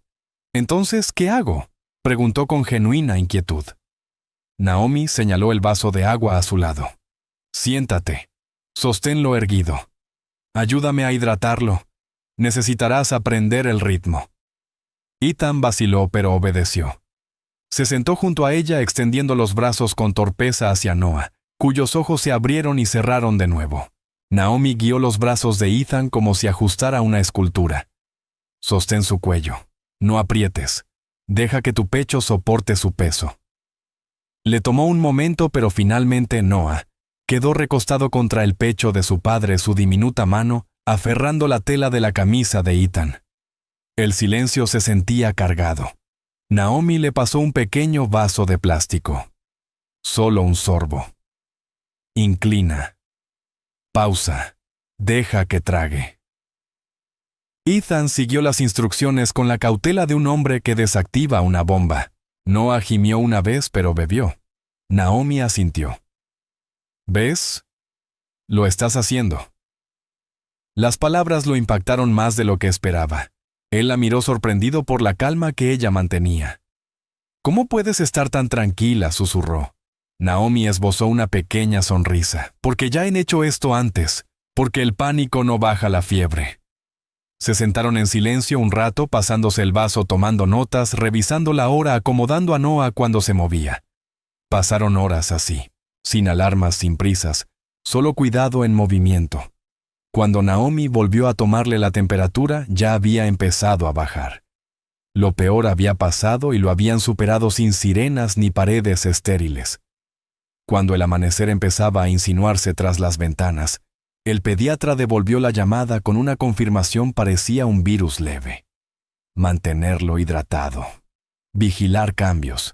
«Entonces, ¿qué hago?», preguntó con genuina inquietud. Naomi señaló el vaso de agua a su lado. Siéntate. Sosténlo erguido. Ayúdame a hidratarlo. Necesitarás aprender el ritmo. Ethan vaciló, pero obedeció. Se sentó junto a ella extendiendo los brazos con torpeza hacia Noah, cuyos ojos se abrieron y cerraron de nuevo. Naomi guió los brazos de Ethan como si ajustara una escultura. Sostén su cuello. No aprietes. Deja que tu pecho soporte su peso. Le tomó un momento, pero finalmente Noah quedó recostado contra el pecho de su padre, su diminuta mano aferrando la tela de la camisa de Ethan. El silencio se sentía cargado. Naomi le pasó un pequeño vaso de plástico. Solo un sorbo. Inclina. Pausa. Deja que trague. Ethan siguió las instrucciones con la cautela de un hombre que desactiva una bomba. Noah gimió una vez, pero bebió. Naomi asintió. ¿Ves? Lo estás haciendo. Las palabras lo impactaron más de lo que esperaba. Él la miró sorprendido por la calma que ella mantenía. ¿Cómo puedes estar tan tranquila?, susurró. Naomi esbozó una pequeña sonrisa. Porque ya han hecho esto antes. Porque el pánico no baja la fiebre. Se sentaron en silencio un rato, pasándose el vaso, tomando notas, revisando la hora, acomodando a Noah cuando se movía. Pasaron horas así, sin alarmas, sin prisas, solo cuidado en movimiento. Cuando Naomi volvió a tomarle la temperatura, ya había empezado a bajar. Lo peor había pasado y lo habían superado sin sirenas ni paredes estériles. Cuando el amanecer empezaba a insinuarse tras las ventanas, el pediatra devolvió la llamada con una confirmación: parecía un virus leve. Mantenerlo hidratado. Vigilar cambios.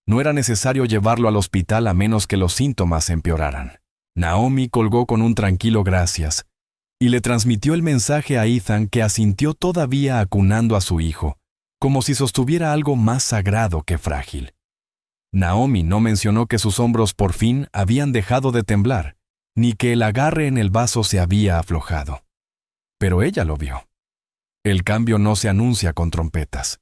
No era necesario llevarlo al hospital a menos que los síntomas empeoraran. Naomi colgó con un tranquilo gracias y le transmitió el mensaje a Ethan, que asintió todavía acunando a su hijo, como si sostuviera algo más sagrado que frágil. Naomi no mencionó que sus hombros por fin habían dejado de temblar, ni que el agarre en el vaso se había aflojado. Pero ella lo vio. El cambio no se anuncia con trompetas.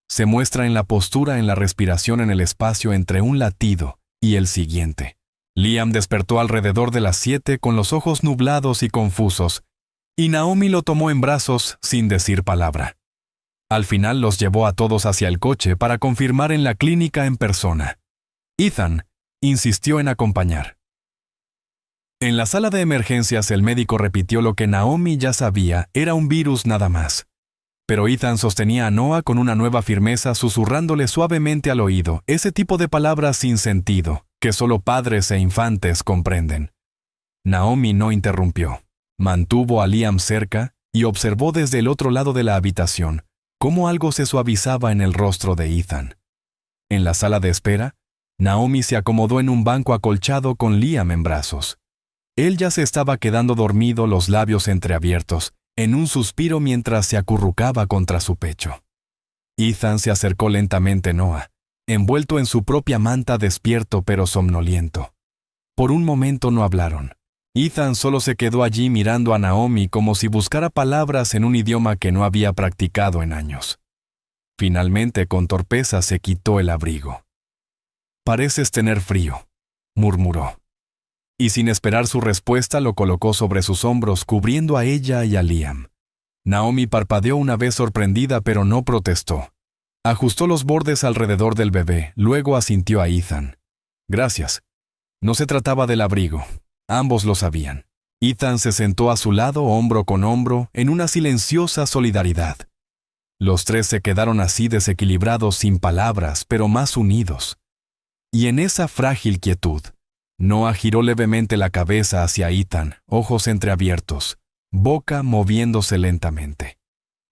Se muestra en la postura, en la respiración, en el espacio entre un latido y el siguiente. Liam despertó alrededor de las 7 con los ojos nublados y confusos, y Naomi lo tomó en brazos sin decir palabra. Al final los llevó a todos hacia el coche para confirmar en la clínica en persona. Ethan insistió en acompañar. En la sala de emergencias el médico repitió lo que Naomi ya sabía: era un virus nada más. Pero Ethan sostenía a Noah con una nueva firmeza, susurrándole suavemente al oído ese tipo de palabras sin sentido, que solo padres e infantes comprenden. Naomi no interrumpió. Mantuvo a Liam cerca y observó desde el otro lado de la habitación cómo algo se suavizaba en el rostro de Ethan. En la sala de espera, Naomi se acomodó en un banco acolchado con Liam en brazos. Él ya se estaba quedando dormido, los labios entreabiertos, en un suspiro mientras se acurrucaba contra su pecho. Ethan se acercó lentamente a Noah, envuelto en su propia manta, despierto pero somnoliento. Por un momento no hablaron. Ethan solo se quedó allí mirando a Naomi como si buscara palabras en un idioma que no había practicado en años. Finalmente, con torpeza, se quitó el abrigo. «Pareces tener frío», murmuró. Y sin esperar su respuesta lo colocó sobre sus hombros, cubriendo a ella y a Liam. Naomi parpadeó una vez sorprendida, pero no protestó. Ajustó los bordes alrededor del bebé, luego asintió a Ethan. «Gracias». No se trataba del abrigo. Ambos lo sabían. Ethan se sentó a su lado, hombro con hombro, en una silenciosa solidaridad. Los tres se quedaron así, desequilibrados, sin palabras, pero más unidos. Y en esa frágil quietud, Noah giró levemente la cabeza hacia Ethan, ojos entreabiertos, boca moviéndose lentamente.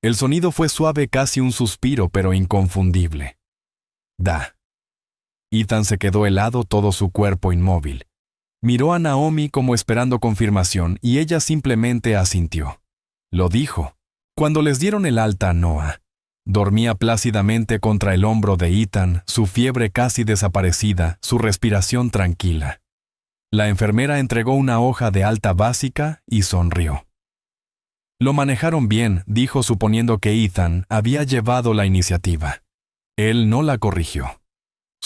El sonido fue suave, casi un suspiro, pero inconfundible. «Da». Ethan se quedó helado, todo su cuerpo inmóvil. Miró a Naomi como esperando confirmación y ella simplemente asintió. Lo dijo. Cuando les dieron el alta a Noah, dormía plácidamente contra el hombro de Ethan, su fiebre casi desaparecida, su respiración tranquila. La enfermera entregó una hoja de alta básica y sonrió. «Lo manejaron bien», dijo, suponiendo que Ethan había llevado la iniciativa. Él no la corrigió.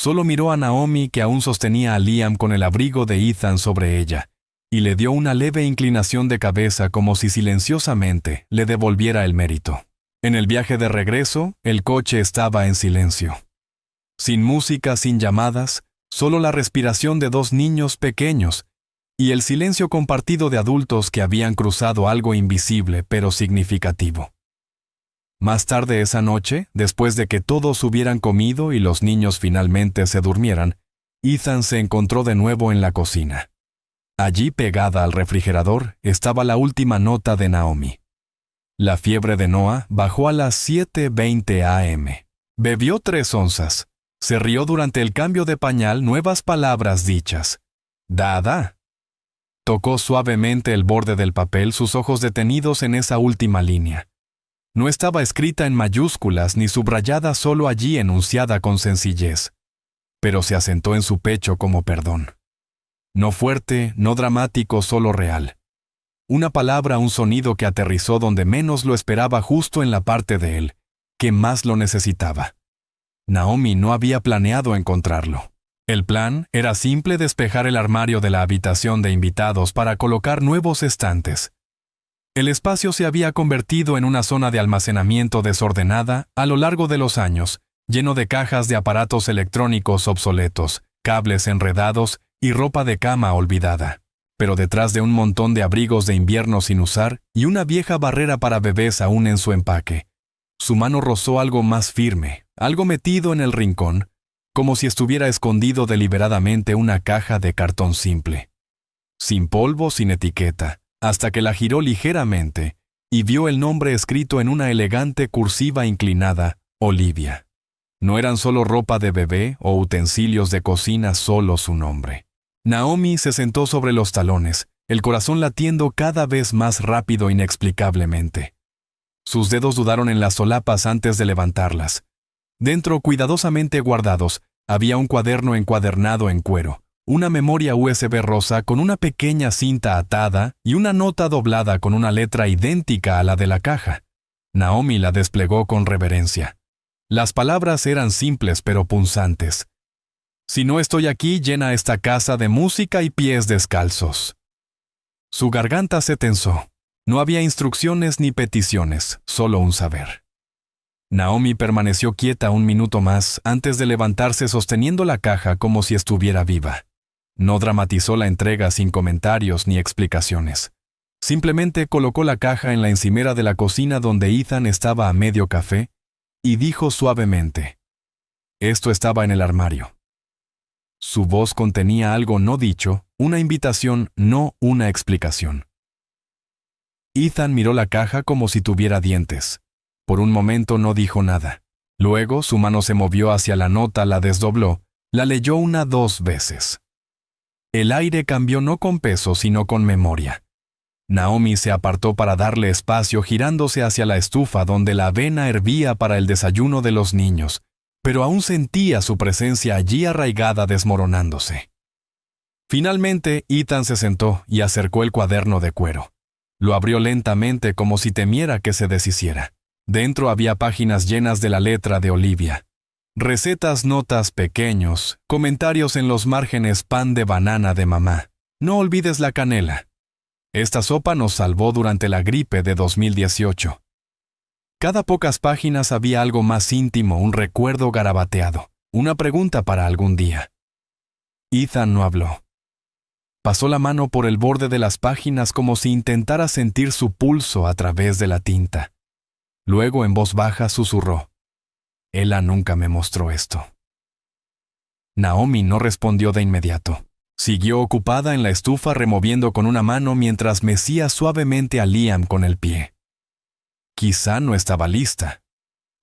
Solo miró a Naomi, que aún sostenía a Liam con el abrigo de Ethan sobre ella, y le dio una leve inclinación de cabeza como si silenciosamente le devolviera el mérito. En el viaje de regreso, el coche estaba en silencio. Sin música, sin llamadas, solo la respiración de dos niños pequeños y el silencio compartido de adultos que habían cruzado algo invisible pero significativo. Más tarde esa noche, después de que todos hubieran comido y los niños finalmente se durmieran, Ethan se encontró de nuevo en la cocina. Allí, pegada al refrigerador, estaba la última nota de Naomi. La fiebre de Noah bajó a las 7:20 a.m. Bebió 3 onzas. Se rió durante el cambio de pañal nuevas palabras dichas. Da. Tocó suavemente el borde del papel, sus ojos detenidos en esa última línea. No estaba escrita en mayúsculas ni subrayada, solo allí enunciada con sencillez. Pero se asentó en su pecho como perdón. No fuerte, no dramático, solo real. Una palabra, un sonido que aterrizó donde menos lo esperaba, justo en la parte de él que más lo necesitaba. Naomi no había planeado encontrarlo. El plan era simple: despejar el armario de la habitación de invitados para colocar nuevos estantes. El espacio se había convertido en una zona de almacenamiento desordenada a lo largo de los años, lleno de cajas de aparatos electrónicos obsoletos, cables enredados y ropa de cama olvidada. Pero detrás de un montón de abrigos de invierno sin usar y una vieja barrera para bebés aún en su empaque, su mano rozó algo más firme, algo metido en el rincón, como si estuviera escondido deliberadamente, una caja de cartón simple. Sin polvo, sin etiqueta, hasta que la giró ligeramente y vio el nombre escrito en una elegante cursiva inclinada: Olivia. No eran solo ropa de bebé o utensilios de cocina, solo su nombre. Naomi se sentó sobre los talones, el corazón latiendo cada vez más rápido inexplicablemente. Sus dedos dudaron en las solapas antes de levantarlas. Dentro, cuidadosamente guardados, había un cuaderno encuadernado en cuero, una memoria USB rosa con una pequeña cinta atada y una nota doblada con una letra idéntica a la de la caja. Naomi la desplegó con reverencia. Las palabras eran simples pero punzantes. Si no estoy aquí, llena esta casa de música y pies descalzos. Su garganta se tensó. No había instrucciones ni peticiones, solo un saber. Naomi permaneció quieta un minuto más antes de levantarse, sosteniendo la caja como si estuviera viva. No dramatizó la entrega sin comentarios ni explicaciones. Simplemente colocó la caja en la encimera de la cocina donde Ethan estaba a medio café y dijo suavemente: «Esto estaba en el armario». Su voz contenía algo no dicho, una invitación, no una explicación. Ethan miró la caja como si tuviera dientes. Por un momento no dijo nada. Luego su mano se movió hacia la nota, la desdobló, la leyó 2 veces. El aire cambió, no con peso, sino con memoria. Naomi se apartó para darle espacio, girándose hacia la estufa donde la avena hervía para el desayuno de los niños, pero aún sentía su presencia allí arraigada, desmoronándose. Finalmente, Ethan se sentó y acercó el cuaderno de cuero. Lo abrió lentamente como si temiera que se deshiciera. Dentro había páginas llenas de la letra de Olivia. Recetas, notas, pequeños, comentarios en los márgenes: pan de banana de mamá. No olvides la canela. Esta sopa nos salvó durante la gripe de 2018. Cada pocas páginas había algo más íntimo, un recuerdo garabateado, una pregunta para algún día. Ethan no habló. Pasó la mano por el borde de las páginas como si intentara sentir su pulso a través de la tinta. Luego, en voz baja, susurró: «Ella nunca me mostró esto». Naomi no respondió de inmediato. Siguió ocupada en la estufa, removiendo con una mano mientras mecía suavemente a Liam con el pie. «Quizá no estaba lista»,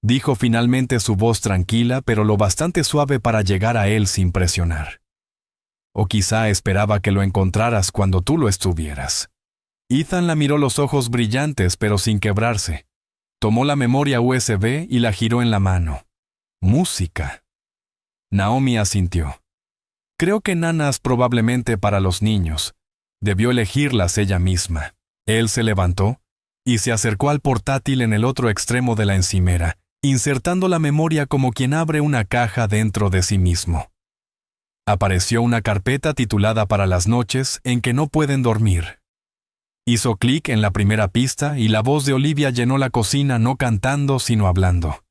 dijo finalmente, su voz tranquila pero lo bastante suave para llegar a él sin presionar. «O quizá esperaba que lo encontraras cuando tú lo estuvieras». Ethan la miró, los ojos brillantes pero sin quebrarse. Tomó la memoria USB y la giró en la mano. «Música». Naomi asintió. «Creo que nanas probablemente para los niños. Debió elegirlas ella misma». Él se levantó y se acercó al portátil en el otro extremo de la encimera insertando la memoria como quien abre una caja dentro de sí mismo. Apareció una carpeta titulada Para las noches en que no pueden dormir. Hizo clic en la primera pista y la voz de Olivia llenó la cocina no cantando sino hablando.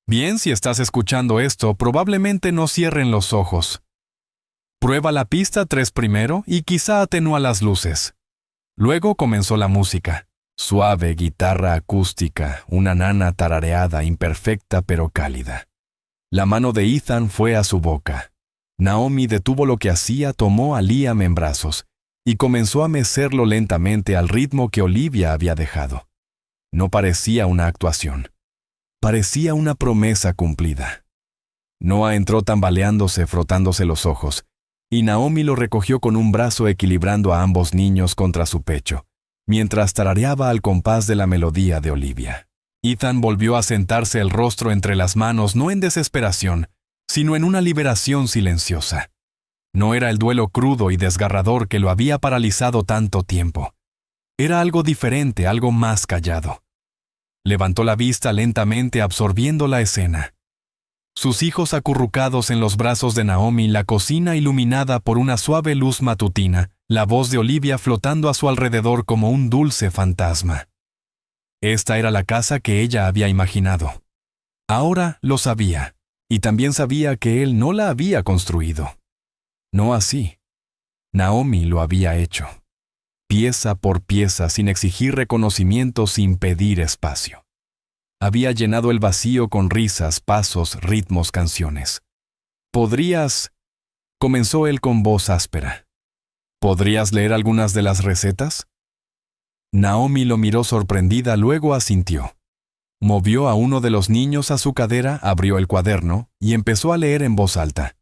Bien, si estás escuchando esto, probablemente no cierren los ojos. Prueba la pista 3 primero y quizá atenúa las luces. Luego comenzó la música. Suave guitarra acústica, una nana tarareada, imperfecta pero cálida. La mano de Ethan fue a su boca. Naomi detuvo lo que hacía, tomó a Liam en brazos y comenzó a mecerlo lentamente al ritmo que Olivia había dejado. No parecía una actuación. Parecía una promesa cumplida. Noah entró tambaleándose, frotándose los ojos, y Naomi lo recogió con un brazo equilibrando a ambos niños contra su pecho, mientras tarareaba al compás de la melodía de Olivia. Ethan volvió a sentarse, el rostro entre las manos, no en desesperación, sino en una liberación silenciosa. No era el duelo crudo y desgarrador que lo había paralizado tanto tiempo. Era algo diferente, algo más callado. Levantó la vista lentamente, absorbiendo la escena. Sus hijos acurrucados en los brazos de Naomi, la cocina iluminada por una suave luz matutina, la voz de Olivia flotando a su alrededor como un dulce fantasma. Esta era la casa que ella había imaginado. Ahora lo sabía, y también sabía que él no la había construido. No así. Naomi lo había hecho. Pieza por pieza, sin exigir reconocimiento, sin pedir espacio. Había llenado el vacío con risas, pasos, ritmos, canciones. ¿Podrías...? Comenzó él con voz áspera. ¿Podrías leer algunas de las recetas? Naomi lo miró sorprendida, luego asintió. Movió a uno de los niños a su cadera, abrió el cuaderno y empezó a leer en voz alta.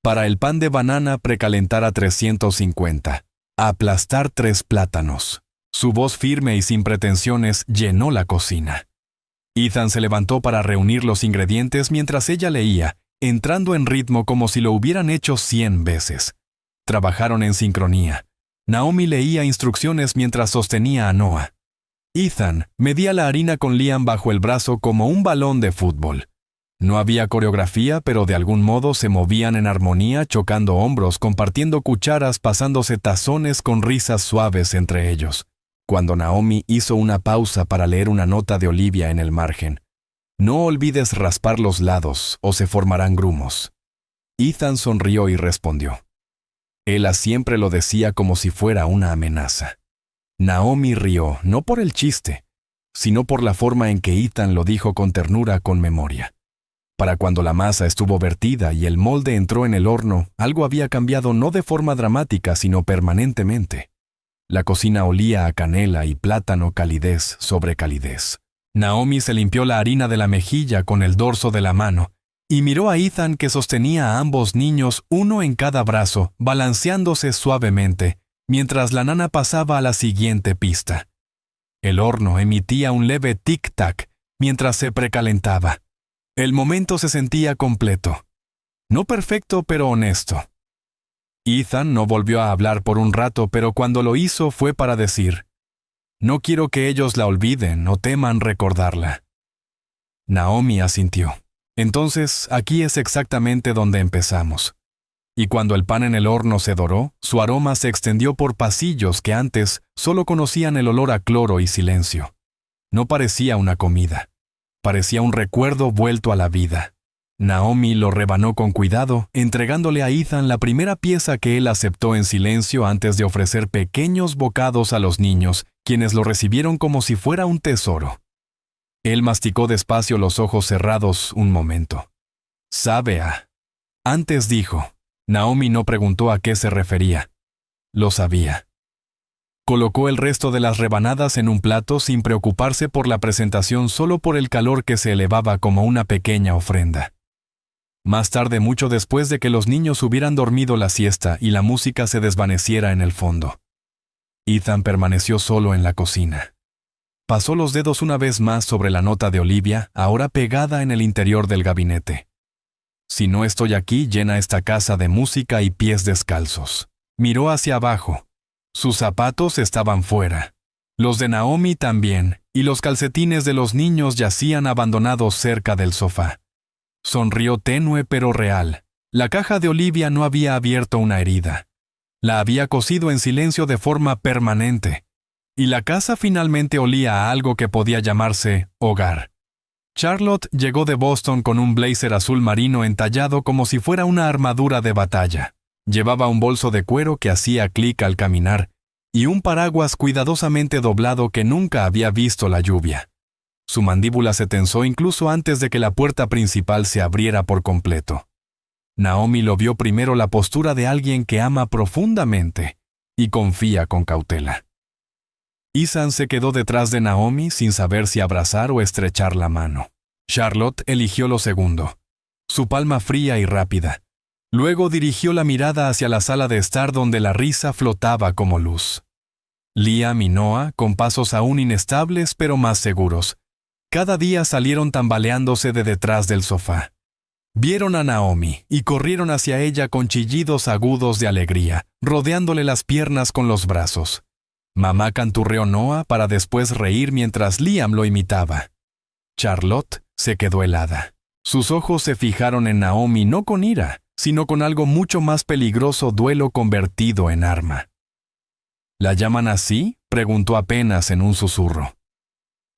Para el pan de banana, precalentar a 350. Aplastar 3 plátanos. Su voz firme y sin pretensiones llenó la cocina. Ethan se levantó para reunir los ingredientes mientras ella leía, entrando en ritmo como si lo hubieran hecho 100 veces. Trabajaron en sincronía. Naomi leía instrucciones mientras sostenía a Noah. Ethan medía la harina con Liam bajo el brazo como un balón de fútbol. No había coreografía, pero de algún modo se movían en armonía, chocando hombros, compartiendo cucharas, pasándose tazones con risas suaves entre ellos. Cuando Naomi hizo una pausa para leer una nota de Olivia en el margen. No olvides raspar los lados o se formarán grumos. Ethan sonrió y respondió. Ella siempre lo decía como si fuera una amenaza. Naomi rió, no por el chiste, sino por la forma en que Ethan lo dijo con ternura, con memoria. Para cuando la masa estuvo vertida y el molde entró en el horno, algo había cambiado no de forma dramática, sino permanentemente. La cocina olía a canela y plátano, calidez sobre calidez. Naomi se limpió la harina de la mejilla con el dorso de la mano y miró a Ethan, que sostenía a ambos niños, uno en cada brazo, balanceándose suavemente, mientras la nana pasaba a la siguiente pista. El horno emitía un leve tic-tac mientras se precalentaba. El momento se sentía completo. No perfecto, pero honesto. Ethan no volvió a hablar por un rato, pero cuando lo hizo fue para decir, «No quiero que ellos la olviden o teman recordarla». Naomi asintió. Entonces, aquí es exactamente donde empezamos. Y cuando el pan en el horno se doró, su aroma se extendió por pasillos que antes solo conocían el olor a cloro y silencio. No parecía una comida. Parecía un recuerdo vuelto a la vida. Naomi lo rebanó con cuidado, entregándole a Ethan la primera pieza que él aceptó en silencio antes de ofrecer pequeños bocados a los niños, quienes lo recibieron como si fuera un tesoro. Él masticó despacio, los ojos cerrados, un momento. «Sabe a...». Antes dijo. Naomi no preguntó a qué se refería. Lo sabía. Colocó el resto de las rebanadas en un plato sin preocuparse por la presentación, solo por el calor que se elevaba como una pequeña ofrenda. Más tarde, mucho después de que los niños hubieran dormido la siesta y la música se desvaneciera en el fondo, Ethan permaneció solo en la cocina. Pasó los dedos una vez más sobre la nota de Olivia, ahora pegada en el interior del gabinete. «Si no estoy aquí, llena esta casa de música y pies descalzos». Miró hacia abajo. Sus zapatos estaban fuera. Los de Naomi también, y los calcetines de los niños yacían abandonados cerca del sofá. Sonrió tenue pero real. La caja de Olivia no había abierto una herida. La había cosido en silencio de forma permanente. Y la casa finalmente olía a algo que podía llamarse hogar. Charlotte llegó de Boston con un blazer azul marino entallado como si fuera una armadura de batalla. Llevaba un bolso de cuero que hacía clic al caminar y un paraguas cuidadosamente doblado que nunca había visto la lluvia. Su mandíbula se tensó incluso antes de que la puerta principal se abriera por completo. Naomi lo vio primero la postura de alguien que ama profundamente y confía con cautela. Ethan se quedó detrás de Naomi sin saber si abrazar o estrechar la mano. Charlotte eligió lo segundo, su palma fría y rápida. Luego dirigió la mirada hacia la sala de estar donde la risa flotaba como luz. Liam y Noah, con pasos aún inestables pero más seguros, cada día salieron tambaleándose de detrás del sofá. Vieron a Naomi y corrieron hacia ella con chillidos agudos de alegría, rodeándole las piernas con los brazos. Mamá canturreó Noah para después reír mientras Liam lo imitaba. Charlotte se quedó helada. Sus ojos se fijaron en Naomi no con ira, sino con algo mucho más peligroso: duelo convertido en arma. ¿La llaman así?, preguntó apenas en un susurro.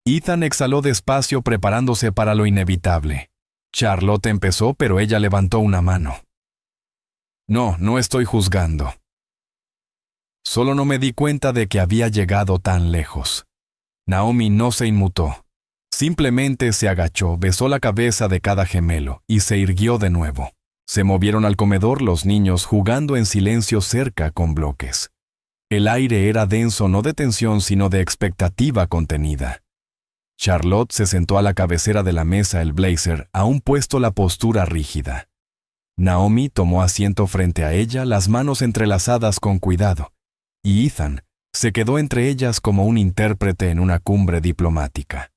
Ethan exhaló despacio preparándose para lo inevitable. Charlotte empezó, pero ella levantó una mano. No estoy juzgando. Solo no me di cuenta de que había llegado tan lejos. Naomi no se inmutó. Simplemente se agachó, besó la cabeza de cada gemelo y se irguió de nuevo. Se movieron al comedor los niños jugando en silencio cerca con bloques. El aire era denso no de tensión sino de expectativa contenida. Charlotte se sentó a la cabecera de la mesa, el blazer aún puesto, la postura rígida. Naomi tomó asiento frente a ella, las manos entrelazadas con cuidado, y Ethan se quedó entre ellas como un intérprete en una cumbre diplomática.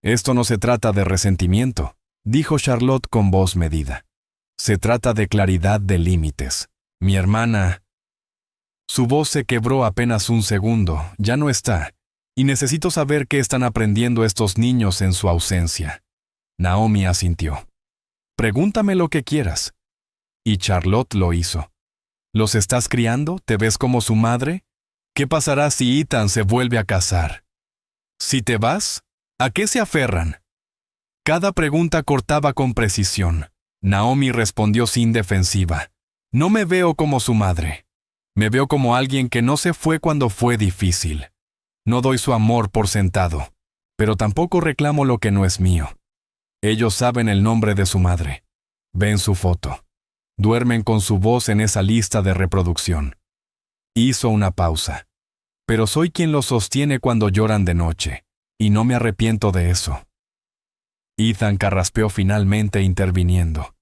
«Esto no se trata de resentimiento», dijo Charlotte con voz medida. «Se trata de claridad de límites. Mi hermana...» Su voz se quebró apenas un segundo. «Ya no está, y necesito saber qué están aprendiendo estos niños en su ausencia». Naomi asintió. «Pregúntame lo que quieras». Y Charlotte lo hizo. ¿Los estás criando? ¿Te ves como su madre? ¿Qué pasará si Ethan se vuelve a casar? Si te vas, ¿a qué se aferran? Cada pregunta cortaba con precisión. Naomi respondió sin defensiva. No me veo como su madre. Me veo como alguien que no se fue cuando fue difícil. No doy su amor por sentado, pero tampoco reclamo lo que no es mío. Ellos saben el nombre de su madre. Ven su foto. Duermen con su voz en esa lista de reproducción. Hizo una pausa. Pero soy quien los sostiene cuando lloran de noche, y no me arrepiento de eso. Ethan carraspeó finalmente interviniendo.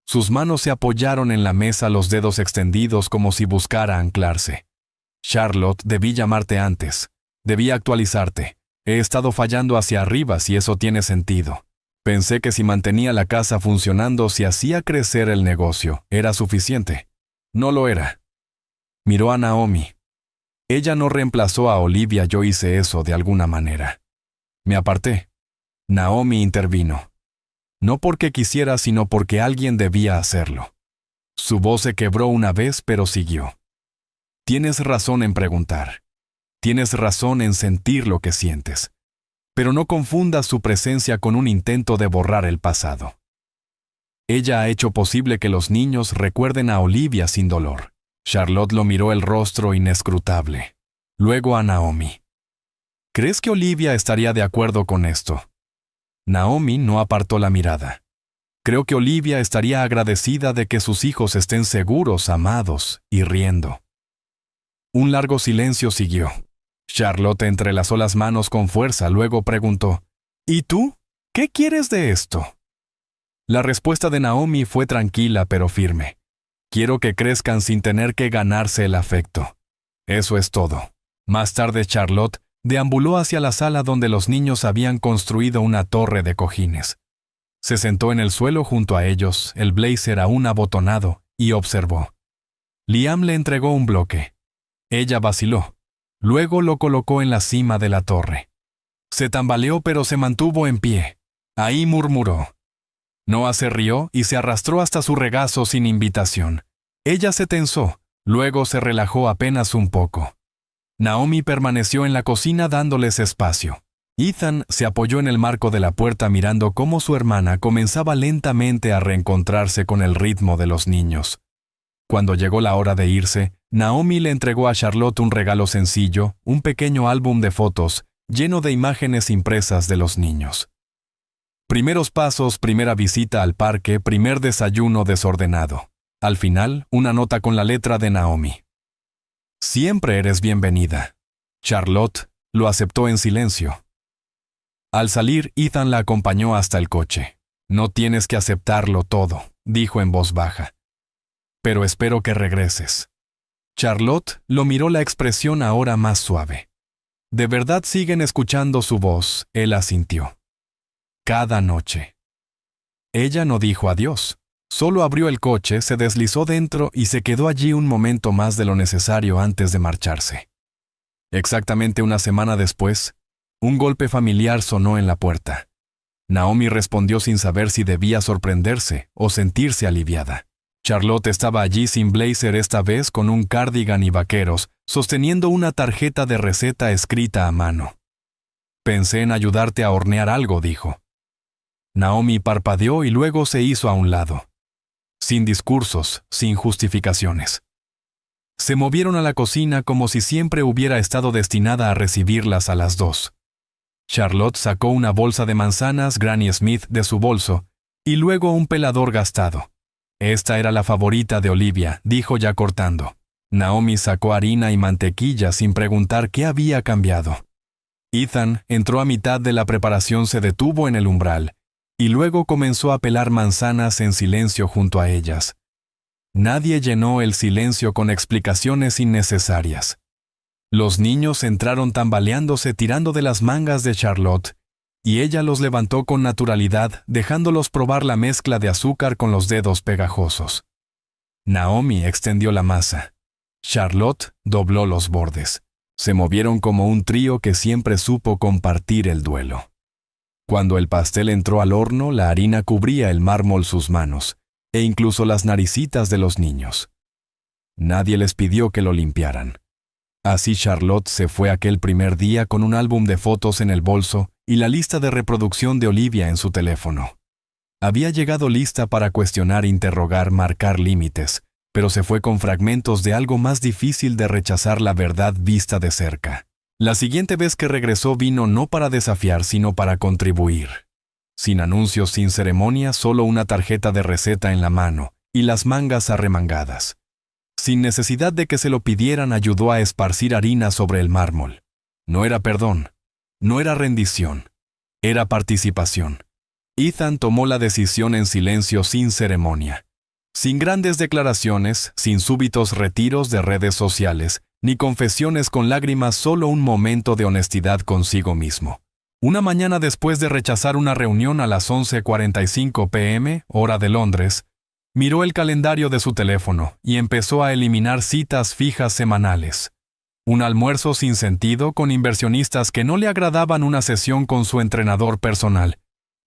Sus manos se apoyaron en la mesa, los dedos extendidos como si buscara anclarse. Charlotte, debí llamarte antes. Debí actualizarte. He estado fallando hacia arriba si eso tiene sentido. Pensé que si mantenía la casa funcionando, si hacía crecer el negocio, era suficiente. No lo era. Miró a Naomi. Ella no reemplazó a Olivia, yo hice eso de alguna manera. Me aparté. Naomi intervino. No porque quisiera, sino porque alguien debía hacerlo. Su voz se quebró una vez, pero siguió. Tienes razón en preguntar. Tienes razón en sentir lo que sientes. Pero no confundas su presencia con un intento de borrar el pasado. Ella ha hecho posible que los niños recuerden a Olivia sin dolor. Charlotte lo miró el rostro inescrutable. Luego a Naomi. ¿Crees que Olivia estaría de acuerdo con esto? Naomi no apartó la mirada. Creo que Olivia estaría agradecida de que sus hijos estén seguros, amados y riendo. Un largo silencio siguió. Charlotte entrelazó las manos con fuerza, luego preguntó, ¿y tú? ¿Qué quieres de esto? La respuesta de Naomi fue tranquila pero firme. Quiero que crezcan sin tener que ganarse el afecto. Eso es todo. Más tarde Charlotte deambuló hacia la sala donde los niños habían construido una torre de cojines. Se sentó en el suelo junto a ellos, el blazer aún abotonado, y observó. Liam le entregó un bloque. Ella vaciló. Luego lo colocó en la cima de la torre. Se tambaleó pero se mantuvo en pie. Ahí murmuró. Noah se rió y se arrastró hasta su regazo sin invitación. Ella se tensó, luego se relajó apenas un poco. Naomi permaneció en la cocina dándoles espacio. Ethan se apoyó en el marco de la puerta mirando cómo su hermana comenzaba lentamente a reencontrarse con el ritmo de los niños. Cuando llegó la hora de irse, Naomi le entregó a Charlotte un regalo sencillo, un pequeño álbum de fotos, lleno de imágenes impresas de los niños. Primeros pasos, primera visita al parque, primer desayuno desordenado. Al final, una nota con la letra de Naomi. Siempre eres bienvenida. Charlotte lo aceptó en silencio. Al salir, Ethan la acompañó hasta el coche. No tienes que aceptarlo todo, dijo en voz baja. Pero espero que regreses. Charlotte lo miró, la expresión ahora más suave. ¿De verdad siguen escuchando su voz? Él asintió. Cada noche. Ella no dijo adiós. Solo abrió el coche, se deslizó dentro y se quedó allí un momento más de lo necesario antes de marcharse. Exactamente una semana después, un golpe familiar sonó en la puerta. Naomi respondió sin saber si debía sorprenderse o sentirse aliviada. Charlotte estaba allí sin blazer, esta vez con un cardigan y vaqueros, sosteniendo una tarjeta de receta escrita a mano. Pensé en ayudarte a hornear algo, dijo. Naomi parpadeó y luego se hizo a un lado. Sin discursos, sin justificaciones. Se movieron a la cocina como si siempre hubiera estado destinada a recibirlas a las dos. Charlotte sacó una bolsa de manzanas Granny Smith de su bolso y luego un pelador gastado. Esta era la favorita de Olivia, dijo ya cortando. Naomi sacó harina y mantequilla sin preguntar qué había cambiado. Ethan entró a mitad de la preparación, se detuvo en el umbral y luego comenzó a pelar manzanas en silencio junto a ellas. Nadie llenó el silencio con explicaciones innecesarias. Los niños entraron tambaleándose, tirando de las mangas de Charlotte, y ella los levantó con naturalidad, dejándolos probar la mezcla de azúcar con los dedos pegajosos. Naomi extendió la masa. Charlotte dobló los bordes. Se movieron como un trío que siempre supo compartir el duelo. Cuando el pastel entró al horno, la harina cubría el mármol sus manos, e incluso las naricitas de los niños. Nadie les pidió que lo limpiaran. Así Charlotte se fue aquel primer día con un álbum de fotos en el bolso y la lista de reproducción de Olivia en su teléfono. Había llegado lista para cuestionar, interrogar, marcar límites, pero se fue con fragmentos de algo más difícil de rechazar: la verdad vista de cerca. La siguiente vez que regresó vino no para desafiar, sino para contribuir. Sin anuncios, sin ceremonia, solo una tarjeta de receta en la mano y las mangas arremangadas. Sin necesidad de que se lo pidieran, ayudó a esparcir harina sobre el mármol. No era perdón, no era rendición, era participación. Ethan tomó la decisión en silencio, sin ceremonia. Sin grandes declaraciones, sin súbitos retiros de redes sociales, ni confesiones con lágrimas, solo un momento de honestidad consigo mismo. Una mañana después de rechazar una reunión a las 11:45 p.m., hora de Londres, miró el calendario de su teléfono y empezó a eliminar citas fijas semanales. Un almuerzo sin sentido con inversionistas que no le agradaban, una sesión con su entrenador personal,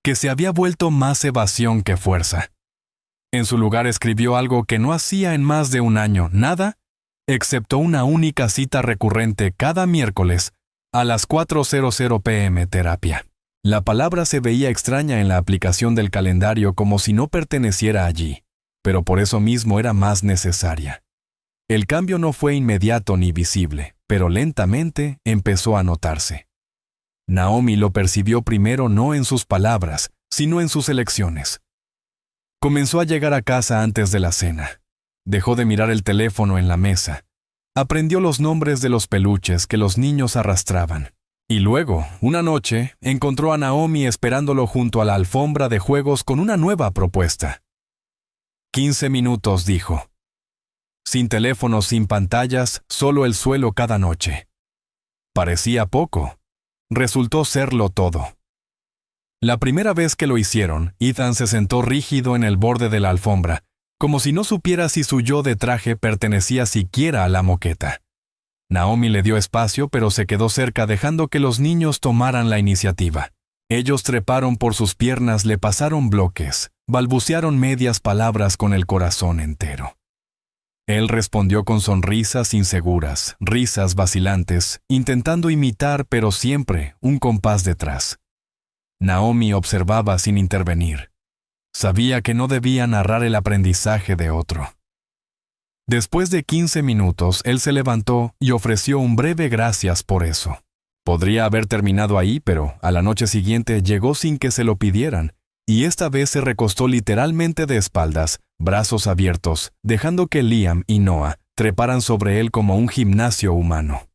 que se había vuelto más evasión que fuerza. En su lugar escribió algo que no hacía en más de un año: nada, excepto una única cita recurrente cada miércoles a las 4:00 p.m. terapia. La palabra se veía extraña en la aplicación del calendario, como si no perteneciera allí, pero por eso mismo era más necesaria. El cambio no fue inmediato ni visible, pero lentamente empezó a notarse. Naomi lo percibió primero, no en sus palabras, sino en sus elecciones. Comenzó a llegar a casa antes de la cena. Dejó de mirar el teléfono en la mesa. Aprendió los nombres de los peluches que los niños arrastraban. Y luego, una noche, encontró a Naomi esperándolo junto a la alfombra de juegos con una nueva propuesta. 15 minutos, dijo. Sin teléfono, sin pantallas, solo el suelo cada noche. Parecía poco. Resultó serlo todo. La primera vez que lo hicieron, Ethan se sentó rígido en el borde de la alfombra, como si no supiera si su yo de traje pertenecía siquiera a la moqueta. Naomi le dio espacio, pero se quedó cerca dejando que los niños tomaran la iniciativa. Ellos treparon por sus piernas, le pasaron bloques, balbucearon medias palabras con el corazón entero. Él respondió con sonrisas inseguras, risas vacilantes, intentando imitar, pero siempre un compás detrás. Naomi observaba sin intervenir. Sabía que no debía narrar el aprendizaje de otro. Después de 15 minutos, él se levantó y ofreció un breve gracias por eso. Podría haber terminado ahí, pero a la noche siguiente llegó sin que se lo pidieran, y esta vez se recostó literalmente de espaldas, brazos abiertos, dejando que Liam y Noah treparan sobre él como un gimnasio humano.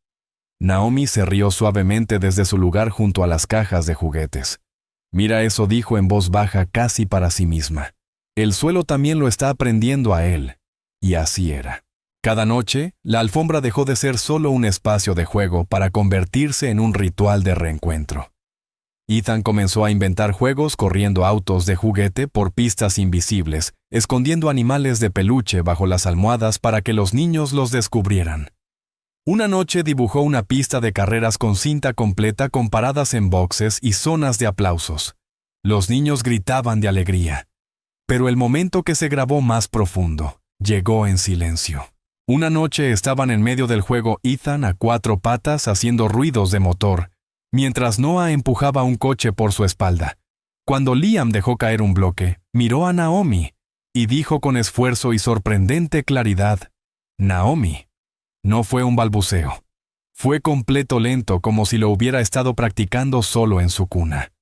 Naomi se rió suavemente desde su lugar junto a las cajas de juguetes. «Mira eso», dijo en voz baja casi para sí misma. «El suelo también lo está aprendiendo a él». Y así era. Cada noche, la alfombra dejó de ser solo un espacio de juego para convertirse en un ritual de reencuentro. Ethan comenzó a inventar juegos corriendo autos de juguete por pistas invisibles, escondiendo animales de peluche bajo las almohadas para que los niños los descubrieran. Una noche dibujó una pista de carreras con cinta completa con paradas en boxes y zonas de aplausos. Los niños gritaban de alegría. Pero el momento que se grabó más profundo llegó en silencio. Una noche estaban en medio del juego Ethan a 4 patas haciendo ruidos de motor, mientras Noah empujaba un coche por su espalda. Cuando Liam dejó caer un bloque, miró a Naomi y dijo con esfuerzo y sorprendente claridad, «Naomi». No fue un balbuceo. Fue completo lento, como si lo hubiera estado practicando solo en su cuna.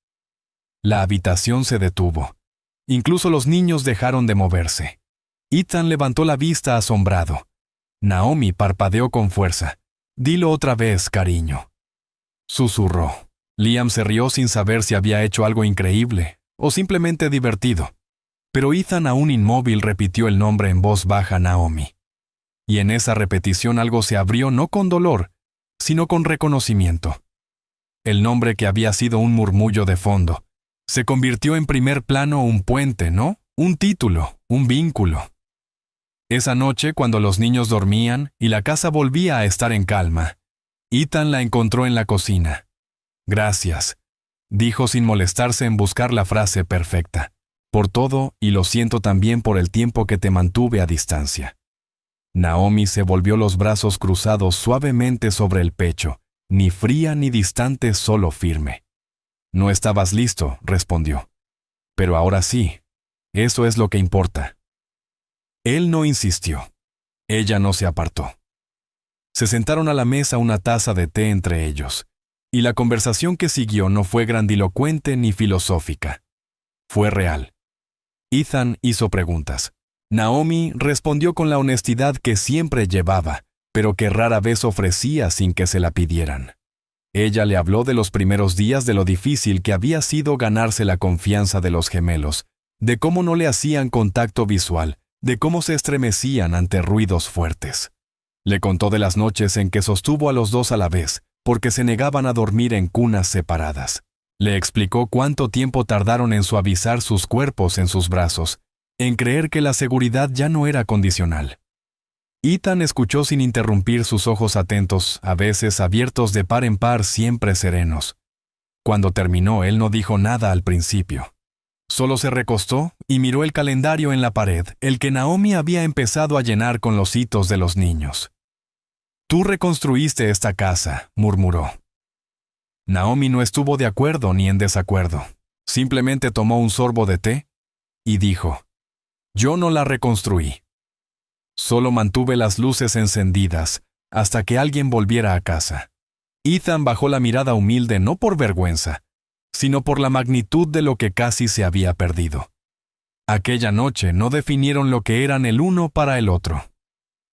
La habitación se detuvo. Incluso los niños dejaron de moverse. Ethan levantó la vista asombrado. Naomi parpadeó con fuerza. «Dilo otra vez, cariño», susurró. Liam se rió sin saber si había hecho algo increíble o simplemente divertido. Pero Ethan, aún inmóvil, repitió el nombre en voz baja, Naomi. Y en esa repetición algo se abrió no con dolor, sino con reconocimiento. El nombre, que había sido un murmullo de fondo, se convirtió en primer plano, un puente, ¿no? Un título, un vínculo. Esa noche, cuando los niños dormían y la casa volvía a estar en calma, Ethan la encontró en la cocina. «Gracias», dijo sin molestarse en buscar la frase perfecta. «Por todo, y lo siento también por el tiempo que te mantuve a distancia». Naomi se volvió los brazos cruzados suavemente sobre el pecho, ni fría ni distante, solo firme. «No estabas listo», respondió. «Pero ahora sí. Eso es lo que importa». Él no insistió. Ella no se apartó. Se sentaron a la mesa, una taza de té entre ellos, y la conversación que siguió no fue grandilocuente ni filosófica. Fue real. Ethan hizo preguntas. Naomi respondió con la honestidad que siempre llevaba, pero que rara vez ofrecía sin que se la pidieran. Ella le habló de los primeros días, de lo difícil que había sido ganarse la confianza de los gemelos, de cómo no le hacían contacto visual, de cómo se estremecían ante ruidos fuertes. Le contó de las noches en que sostuvo a los dos a la vez, porque se negaban a dormir en cunas separadas. Le explicó cuánto tiempo tardaron en suavizar sus cuerpos en sus brazos, en creer que la seguridad ya no era condicional. Ethan escuchó sin interrumpir, sus ojos atentos, a veces abiertos de par en par, siempre serenos. Cuando terminó, él no dijo nada al principio. Solo se recostó y miró el calendario en la pared, el que Naomi había empezado a llenar con los hitos de los niños. «Tú reconstruiste esta casa», murmuró. Naomi no estuvo de acuerdo ni en desacuerdo. Simplemente tomó un sorbo de té y dijo, «Yo no la reconstruí. Solo mantuve las luces encendidas hasta que alguien volviera a casa». Ethan bajó la mirada humilde, no por vergüenza, sino por la magnitud de lo que casi se había perdido. Aquella noche no definieron lo que eran el uno para el otro.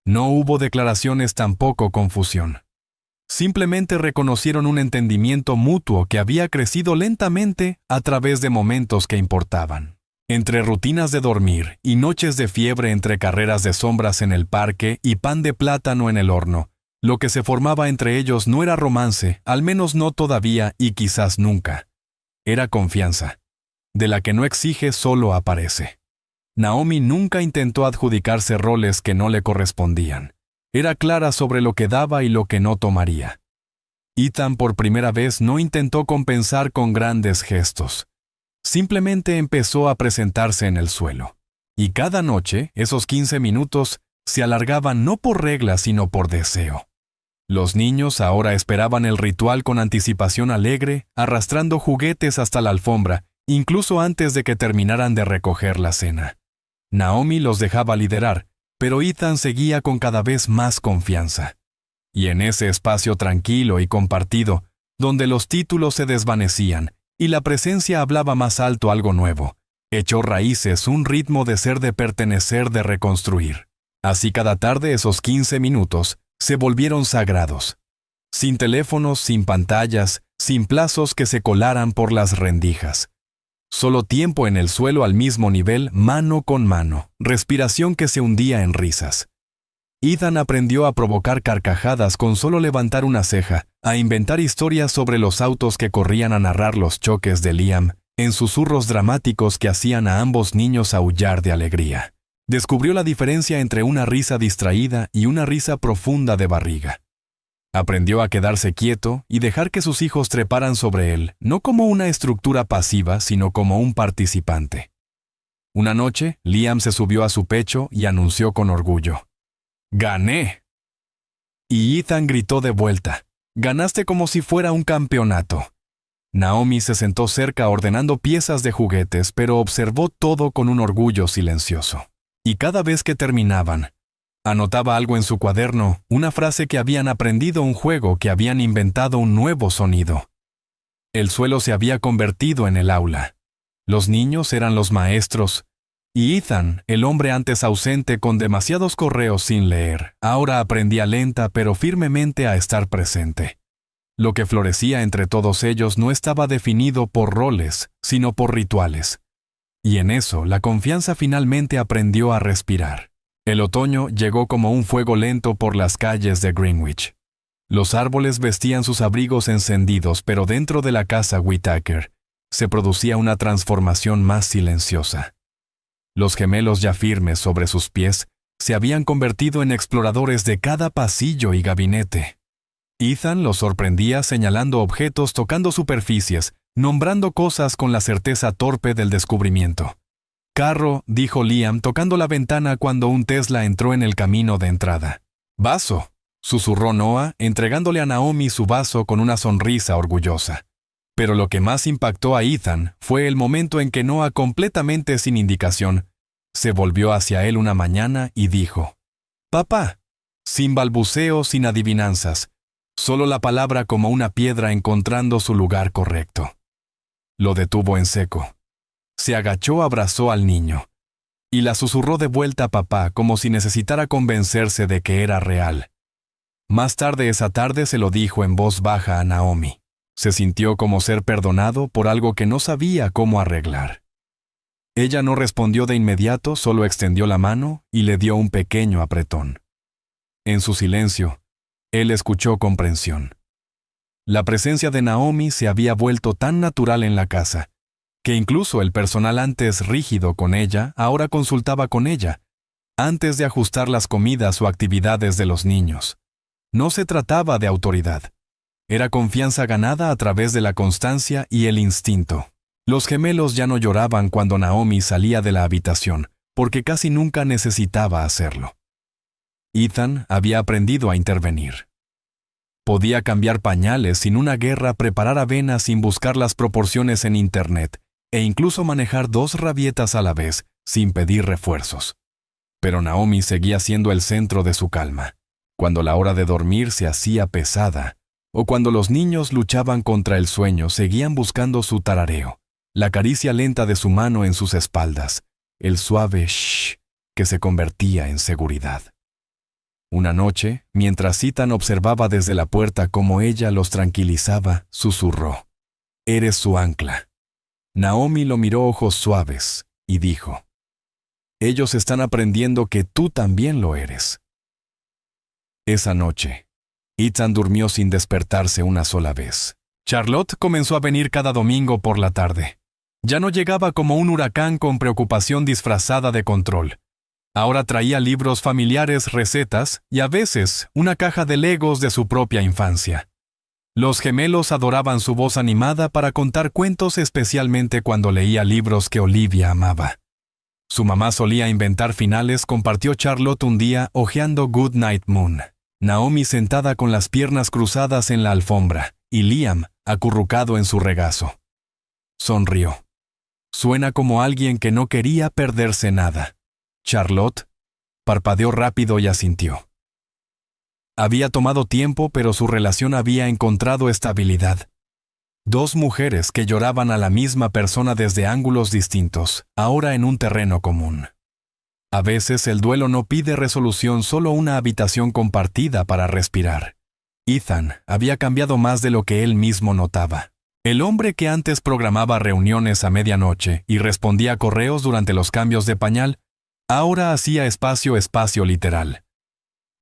No hubo declaraciones, tampoco confusión. Simplemente reconocieron un entendimiento mutuo que había crecido lentamente a través de momentos que importaban. Entre rutinas de dormir y noches de fiebre, entre carreras de sombras en el parque y pan de plátano en el horno, lo que se formaba entre ellos no era romance, al menos no todavía y quizás nunca. Era confianza, de la que no exige, solo aparece. Naomi nunca intentó adjudicarse roles que no le correspondían. Era clara sobre lo que daba y lo que no tomaría. Ethan por primera vez no intentó compensar con grandes gestos. Simplemente empezó a presentarse en el suelo. Y cada noche, esos 15 minutos, se alargaban no por regla sino por deseo. Los niños ahora esperaban el ritual con anticipación alegre, arrastrando juguetes hasta la alfombra, incluso antes de que terminaran de recoger la cena. Naomi los dejaba liderar, pero Ethan seguía con cada vez más confianza. Y en ese espacio tranquilo y compartido, donde los títulos se desvanecían y la presencia hablaba más alto algo nuevo, echó raíces un ritmo de ser, de pertenecer, de reconstruir. Así cada tarde esos 15 minutos se volvieron sagrados. Sin teléfonos, sin pantallas, sin plazos que se colaran por las rendijas. Solo tiempo en el suelo al mismo nivel, mano con mano, respiración que se hundía en risas. Ethan aprendió a provocar carcajadas con solo levantar una ceja, a inventar historias sobre los autos que corrían, a narrar los choques de Liam, en susurros dramáticos que hacían a ambos niños aullar de alegría. Descubrió la diferencia entre una risa distraída y una risa profunda de barriga. Aprendió a quedarse quieto y dejar que sus hijos treparan sobre él, no como una estructura pasiva, sino como un participante. Una noche, Liam se subió a su pecho y anunció con orgullo: ¡Gané! Y Ethan gritó de vuelta: ¡Ganaste como si fuera un campeonato! Naomi se sentó cerca ordenando piezas de juguetes, pero observó todo con un orgullo silencioso. Y cada vez que terminaban, anotaba algo en su cuaderno, una frase que habían aprendido, un juego que habían inventado, un nuevo sonido. El suelo se había convertido en el aula. Los niños eran los maestros, y Ethan, el hombre antes ausente con demasiados correos sin leer, ahora aprendía lenta pero firmemente a estar presente. Lo que florecía entre todos ellos no estaba definido por roles, sino por rituales. Y en eso la confianza finalmente aprendió a respirar. El otoño llegó como un fuego lento por las calles de Greenwich. Los árboles vestían sus abrigos encendidos, pero dentro de la casa Whittaker se producía una transformación más silenciosa. Los gemelos, ya firmes sobre sus pies, se habían convertido en exploradores de cada pasillo y gabinete. Ethan los sorprendía señalando objetos, tocando superficies, nombrando cosas con la certeza torpe del descubrimiento. «Carro», dijo Liam tocando la ventana cuando un Tesla entró en el camino de entrada. «Vaso», susurró Noah, entregándole a Naomi su vaso con una sonrisa orgullosa. Pero lo que más impactó a Ethan fue el momento en que Noah, completamente sin indicación, se volvió hacia él una mañana y dijo: «Papá», sin balbuceo, sin adivinanzas, solo la palabra como una piedra encontrando su lugar correcto. Lo detuvo en seco. Se agachó, abrazó al niño y la susurró de vuelta a papá como si necesitara convencerse de que era real. Más tarde esa tarde se lo dijo en voz baja a Naomi. Se sintió como ser perdonado por algo que no sabía cómo arreglar. Ella no respondió de inmediato, solo extendió la mano y le dio un pequeño apretón. En su silencio, él escuchó comprensión. La presencia de Naomi se había vuelto tan natural en la casa, que incluso el personal antes rígido con ella, ahora consultaba con ella, antes de ajustar las comidas o actividades de los niños. No se trataba de autoridad. Era confianza ganada a través de la constancia y el instinto. Los gemelos ya no lloraban cuando Naomi salía de la habitación, porque casi nunca necesitaba hacerlo. Ethan había aprendido a intervenir. Podía cambiar pañales sin una guerra, preparar avena sin buscar las proporciones en Internet, e incluso manejar 2 rabietas a la vez, sin pedir refuerzos. Pero Naomi seguía siendo el centro de su calma. Cuando la hora de dormir se hacía pesada, o cuando los niños luchaban contra el sueño, seguían buscando su tarareo, la caricia lenta de su mano en sus espaldas, el suave shh que se convertía en seguridad. Una noche, mientras Ethan observaba desde la puerta cómo ella los tranquilizaba, susurró: «Eres su ancla». Naomi lo miró ojos suaves y dijo: «Ellos están aprendiendo que tú también lo eres». Esa noche, Ethan durmió sin despertarse una sola vez. Charlotte comenzó a venir cada domingo por la tarde. Ya no llegaba como un huracán con preocupación disfrazada de control. Ahora traía libros familiares, recetas y a veces una caja de Legos de su propia infancia. Los gemelos adoraban su voz animada para contar cuentos, especialmente cuando leía libros que Olivia amaba. Su mamá solía inventar finales, compartió Charlotte un día hojeando Good Night Moon, Naomi sentada con las piernas cruzadas en la alfombra y Liam acurrucado en su regazo. Sonrió. Suena como alguien que no quería perderse nada. Charlotte parpadeó rápido y asintió. Había tomado tiempo, pero su relación había encontrado estabilidad. Dos mujeres que lloraban a la misma persona desde ángulos distintos, ahora en un terreno común. A veces el duelo no pide resolución, solo una habitación compartida para respirar. Ethan había cambiado más de lo que él mismo notaba. El hombre que antes programaba reuniones a medianoche y respondía a correos durante los cambios de pañal, ahora hacía espacio literal.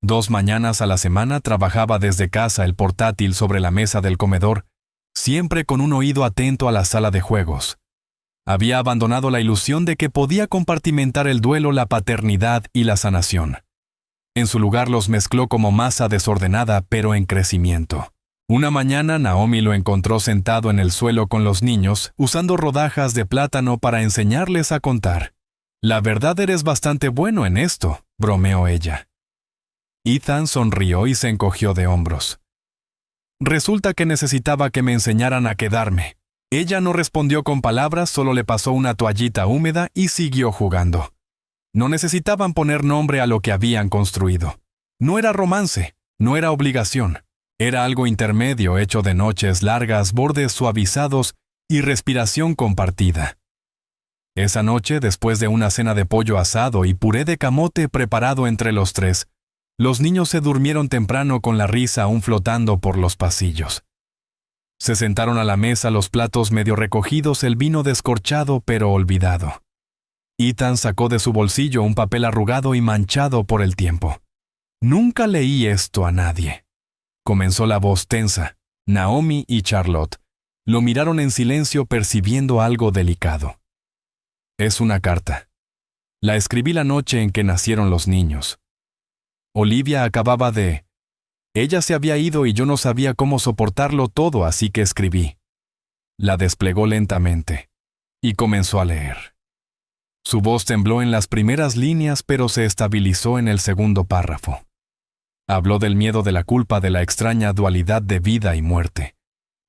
2 mañanas a la semana trabajaba desde casa, el portátil sobre la mesa del comedor, siempre con un oído atento a la sala de juegos. Había abandonado la ilusión de que podía compartimentar el duelo, la paternidad y la sanación. En su lugar los mezcló como masa desordenada pero en crecimiento. Una mañana Naomi lo encontró sentado en el suelo con los niños, usando rodajas de plátano para enseñarles a contar. «La verdad, eres bastante bueno en esto», bromeó ella. Ethan sonrió y se encogió de hombros. Resulta que necesitaba que me enseñaran a quedarme. Ella no respondió con palabras, solo le pasó una toallita húmeda y siguió jugando. No necesitaban poner nombre a lo que habían construido. No era romance, no era obligación. Era algo intermedio, hecho de noches largas, bordes suavizados y respiración compartida. Esa noche, después de una cena de pollo asado y puré de camote preparado entre los tres, los niños se durmieron temprano con la risa aún flotando por los pasillos. Se sentaron a la mesa, los platos medio recogidos, el vino descorchado pero olvidado. Ethan sacó de su bolsillo un papel arrugado y manchado por el tiempo. «Nunca leí esto a nadie», comenzó la voz tensa. Naomi y Charlotte lo miraron en silencio, percibiendo algo delicado. «Es una carta. La escribí la noche en que nacieron los niños. Olivia acababa de... Ella se había ido y yo no sabía cómo soportarlo todo, así que escribí». La desplegó lentamente y comenzó a leer. Su voz tembló en las primeras líneas, pero se estabilizó en el segundo párrafo. Habló del miedo, de la culpa, de la extraña dualidad de vida y muerte,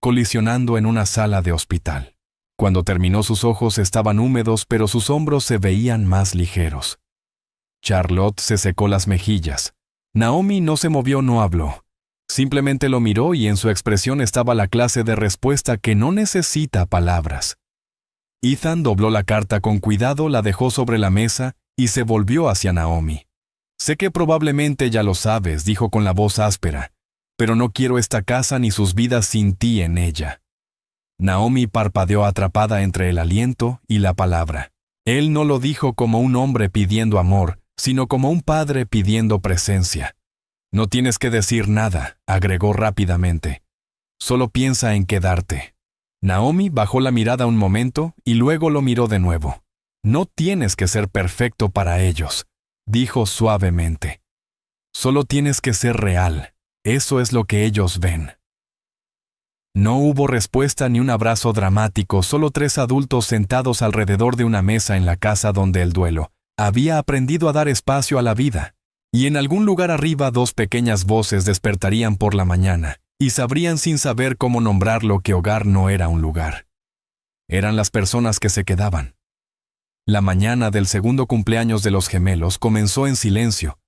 colisionando en una sala de hospital. Cuando terminó, sus ojos estaban húmedos, pero sus hombros se veían más ligeros. Charlotte se secó las mejillas. Naomi no se movió, no habló. Simplemente lo miró y en su expresión estaba la clase de respuesta que no necesita palabras. Ethan dobló la carta con cuidado, la dejó sobre la mesa y se volvió hacia Naomi. «Sé que probablemente ya lo sabes», dijo con la voz áspera, «pero no quiero esta casa ni sus vidas sin ti en ella». Naomi parpadeó, atrapada entre el aliento y la palabra. Él no lo dijo como un hombre pidiendo amor, sino como un padre pidiendo presencia. «No tienes que decir nada», agregó rápidamente. «Solo piensa en quedarte». Naomi bajó la mirada un momento y luego lo miró de nuevo. «No tienes que ser perfecto para ellos», dijo suavemente. «Solo tienes que ser real. Eso es lo que ellos ven». No hubo respuesta ni un abrazo dramático, solo 3 adultos sentados alrededor de una mesa en la casa donde el duelo había aprendido a dar espacio a la vida. Y en algún lugar arriba 2 pequeñas voces despertarían por la mañana y sabrían sin saber cómo nombrarlo que hogar no era un lugar. Eran las personas que se quedaban. La mañana del segundo cumpleaños de los gemelos comenzó en silencio,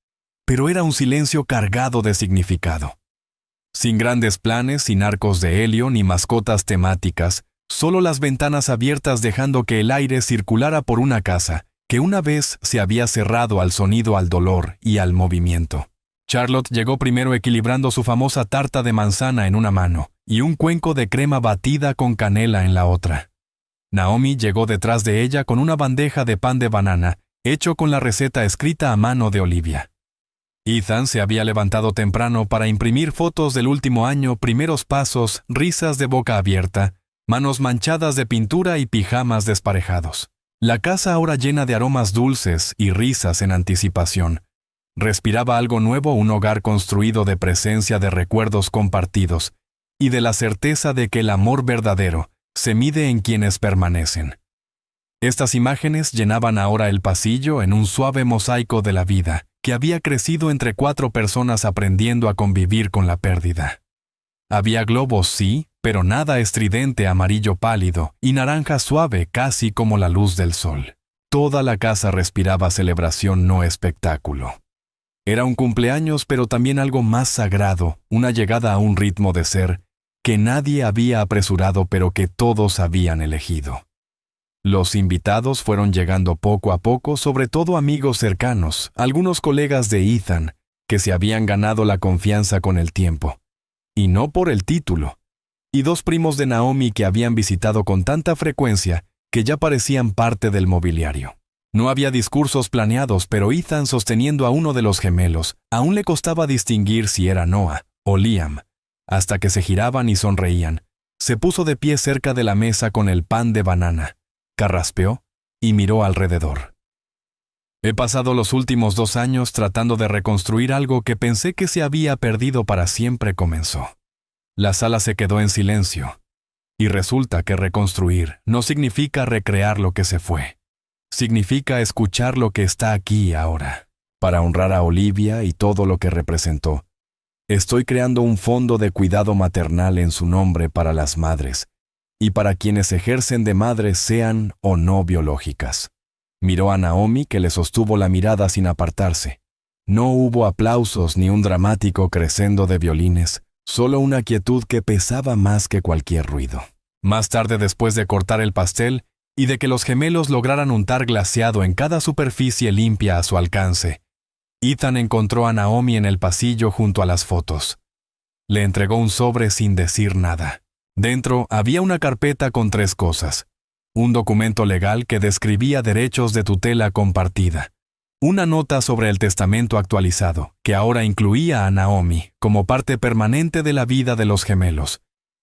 pero era un silencio cargado de significado. Sin grandes planes, sin arcos de helio ni mascotas temáticas, solo las ventanas abiertas dejando que el aire circulara por una casa que una vez se había cerrado al sonido, al dolor y al movimiento. Charlotte llegó primero equilibrando su famosa tarta de manzana en una mano y un cuenco de crema batida con canela en la otra. Naomi llegó detrás de ella con una bandeja de pan de banana hecho con la receta escrita a mano de Olivia. Ethan se había levantado temprano para imprimir fotos del último año, primeros pasos, risas de boca abierta, manos manchadas de pintura y pijamas desparejados. La casa ahora llena de aromas dulces y risas en anticipación. Respiraba algo nuevo, un hogar construido de presencia de recuerdos compartidos y de la certeza de que el amor verdadero se mide en quienes permanecen. Estas imágenes llenaban ahora el pasillo en un suave mosaico de la vida que había crecido entre 4 personas aprendiendo a convivir con la pérdida. Había globos, sí, pero nada estridente amarillo pálido y naranja suave casi como la luz del sol. Toda la casa respiraba celebración, no espectáculo. Era un cumpleaños, pero también algo más sagrado, una llegada a un ritmo de ser que nadie había apresurado pero que todos habían elegido. Los invitados fueron llegando poco a poco, sobre todo amigos cercanos, algunos colegas de Ethan, que se habían ganado la confianza con el tiempo, y no por el título, y 2 primos de Naomi que habían visitado con tanta frecuencia que ya parecían parte del mobiliario. No había discursos planeados, pero Ethan, sosteniendo a uno de los gemelos, aún le costaba distinguir si era Noah o Liam, hasta que se giraban y sonreían. Se puso de pie cerca de la mesa con el pan de banana, carraspeó y miró alrededor. He pasado los últimos 2 años tratando de reconstruir algo que pensé que se había perdido para siempre, comenzó. La sala se quedó en silencio. Y resulta que reconstruir no significa recrear lo que se fue. Significa escuchar lo que está aquí ahora. Para honrar a Olivia y todo lo que representó, estoy creando un fondo de cuidado maternal en su nombre para las madres, y para quienes ejercen de madres sean o no biológicas. Miró a Naomi, que le sostuvo la mirada sin apartarse. No hubo aplausos ni un dramático crescendo de violines, solo una quietud que pesaba más que cualquier ruido. Más tarde, después de cortar el pastel y de que los gemelos lograran untar glaseado en cada superficie limpia a su alcance, Ethan encontró a Naomi en el pasillo junto a las fotos. Le entregó un sobre sin decir nada. Dentro había una carpeta con 3 cosas. Un documento legal que describía derechos de tutela compartida. Una nota sobre el testamento actualizado, que ahora incluía a Naomi como parte permanente de la vida de los gemelos.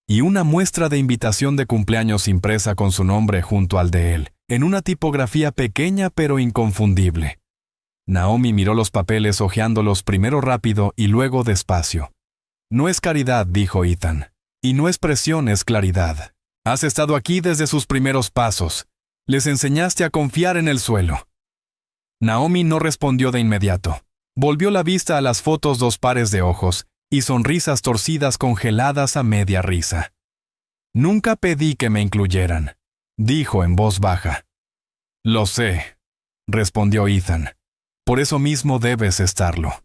Y una muestra de invitación de cumpleaños impresa con su nombre junto al de él, en una tipografía pequeña pero inconfundible. Naomi miró los papeles hojeándolos primero rápido y luego despacio. No es caridad, dijo Ethan. Y no es presión, es claridad. Has estado aquí desde sus primeros pasos. Les enseñaste a confiar en el suelo. Naomi no respondió de inmediato. Volvió la vista a las fotos, 2 pares de ojos y sonrisas torcidas congeladas a media risa. Nunca pedí que me incluyeran, dijo en voz baja. Lo sé, respondió Ethan. Por eso mismo debes estarlo.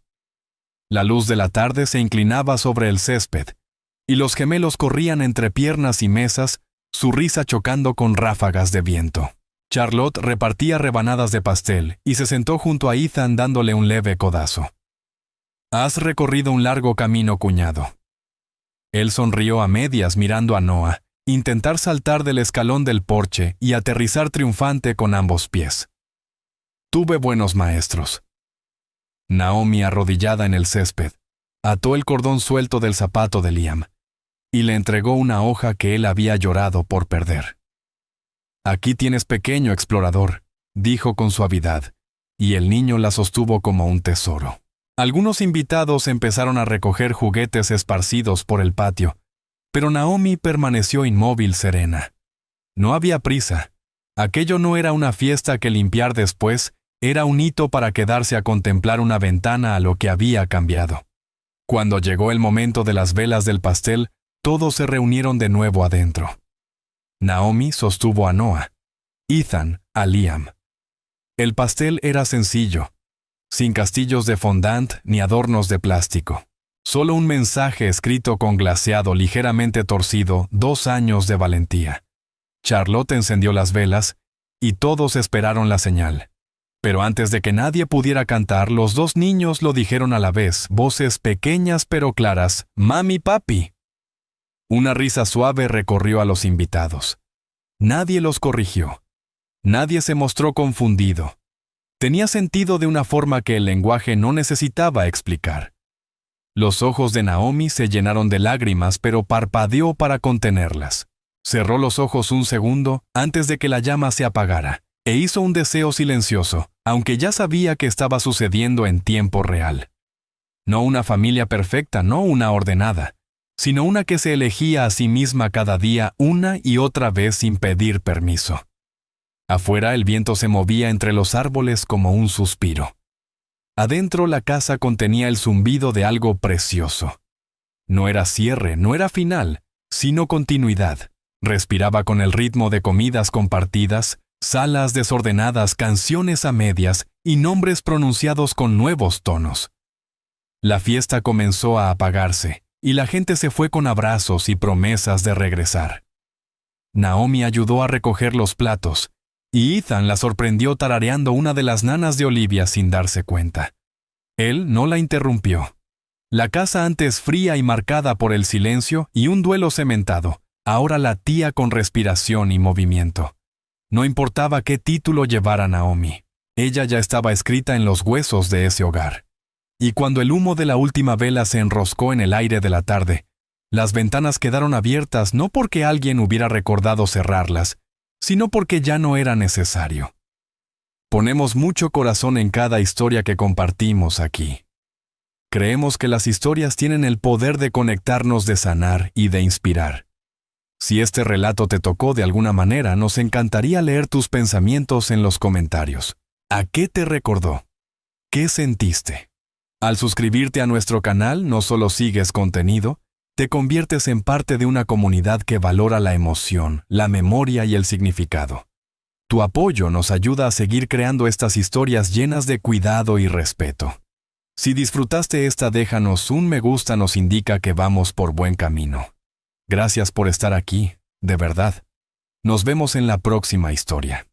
La luz de la tarde se inclinaba sobre el césped, y los gemelos corrían entre piernas y mesas, su risa chocando con ráfagas de viento. Charlotte repartía rebanadas de pastel y se sentó junto a Ethan dándole un leve codazo. Has recorrido un largo camino, cuñado. Él sonrió a medias mirando a Noah, intentar saltar del escalón del porche y aterrizar triunfante con ambos pies. Tuve buenos maestros. Naomi, arrodillada en el césped, ató el cordón suelto del zapato de Liam y le entregó una hoja que él había llorado por perder. Aquí tienes, pequeño explorador, dijo con suavidad, y el niño la sostuvo como un tesoro. Algunos invitados empezaron a recoger juguetes esparcidos por el patio, pero Naomi permaneció inmóvil, serena. No había prisa. Aquello no era una fiesta que limpiar después, era un hito para quedarse a contemplar una ventana a lo que había cambiado. Cuando llegó el momento de las velas del pastel, todos se reunieron de nuevo adentro. Naomi sostuvo a Noah, Ethan a Liam. El pastel era sencillo, sin castillos de fondant ni adornos de plástico. Solo un mensaje escrito con glaseado ligeramente torcido, 2 años de valentía. Charlotte encendió las velas y todos esperaron la señal. Pero antes de que nadie pudiera cantar, los 2 niños lo dijeron a la vez, voces pequeñas pero claras, «Mami, papi». Una risa suave recorrió a los invitados. Nadie los corrigió. Nadie se mostró confundido. Tenía sentido de una forma que el lenguaje no necesitaba explicar. Los ojos de Naomi se llenaron de lágrimas, pero parpadeó para contenerlas. Cerró los ojos un segundo antes de que la llama se apagara, E hizo un deseo silencioso, aunque ya sabía que estaba sucediendo en tiempo real. No una familia perfecta, no una ordenada, sino una que se elegía a sí misma cada día una y otra vez sin pedir permiso. Afuera el viento se movía entre los árboles como un suspiro. Adentro la casa contenía el zumbido de algo precioso. No era cierre, no era final, sino continuidad. Respiraba con el ritmo de comidas compartidas, salas desordenadas, canciones a medias y nombres pronunciados con nuevos tonos. La fiesta comenzó a apagarse, y la gente se fue con abrazos y promesas de regresar. Naomi ayudó a recoger los platos, y Ethan la sorprendió tarareando una de las nanas de Olivia sin darse cuenta. Él no la interrumpió. La casa antes fría y marcada por el silencio y un duelo cementado, ahora latía con respiración y movimiento. No importaba qué título llevara Naomi, ella ya estaba escrita en los huesos de ese hogar. Y cuando el humo de la última vela se enroscó en el aire de la tarde, las ventanas quedaron abiertas no porque alguien hubiera recordado cerrarlas, sino porque ya no era necesario. Ponemos mucho corazón en cada historia que compartimos aquí. Creemos que las historias tienen el poder de conectarnos, de sanar y de inspirar. Si este relato te tocó de alguna manera, nos encantaría leer tus pensamientos en los comentarios. ¿A qué te recordó? ¿Qué sentiste? Al suscribirte a nuestro canal, no solo sigues contenido, te conviertes en parte de una comunidad que valora la emoción, la memoria y el significado. Tu apoyo nos ayuda a seguir creando estas historias llenas de cuidado y respeto. Si disfrutaste esta, déjanos un me gusta, nos indica que vamos por buen camino. Gracias por estar aquí, de verdad. Nos vemos en la próxima historia.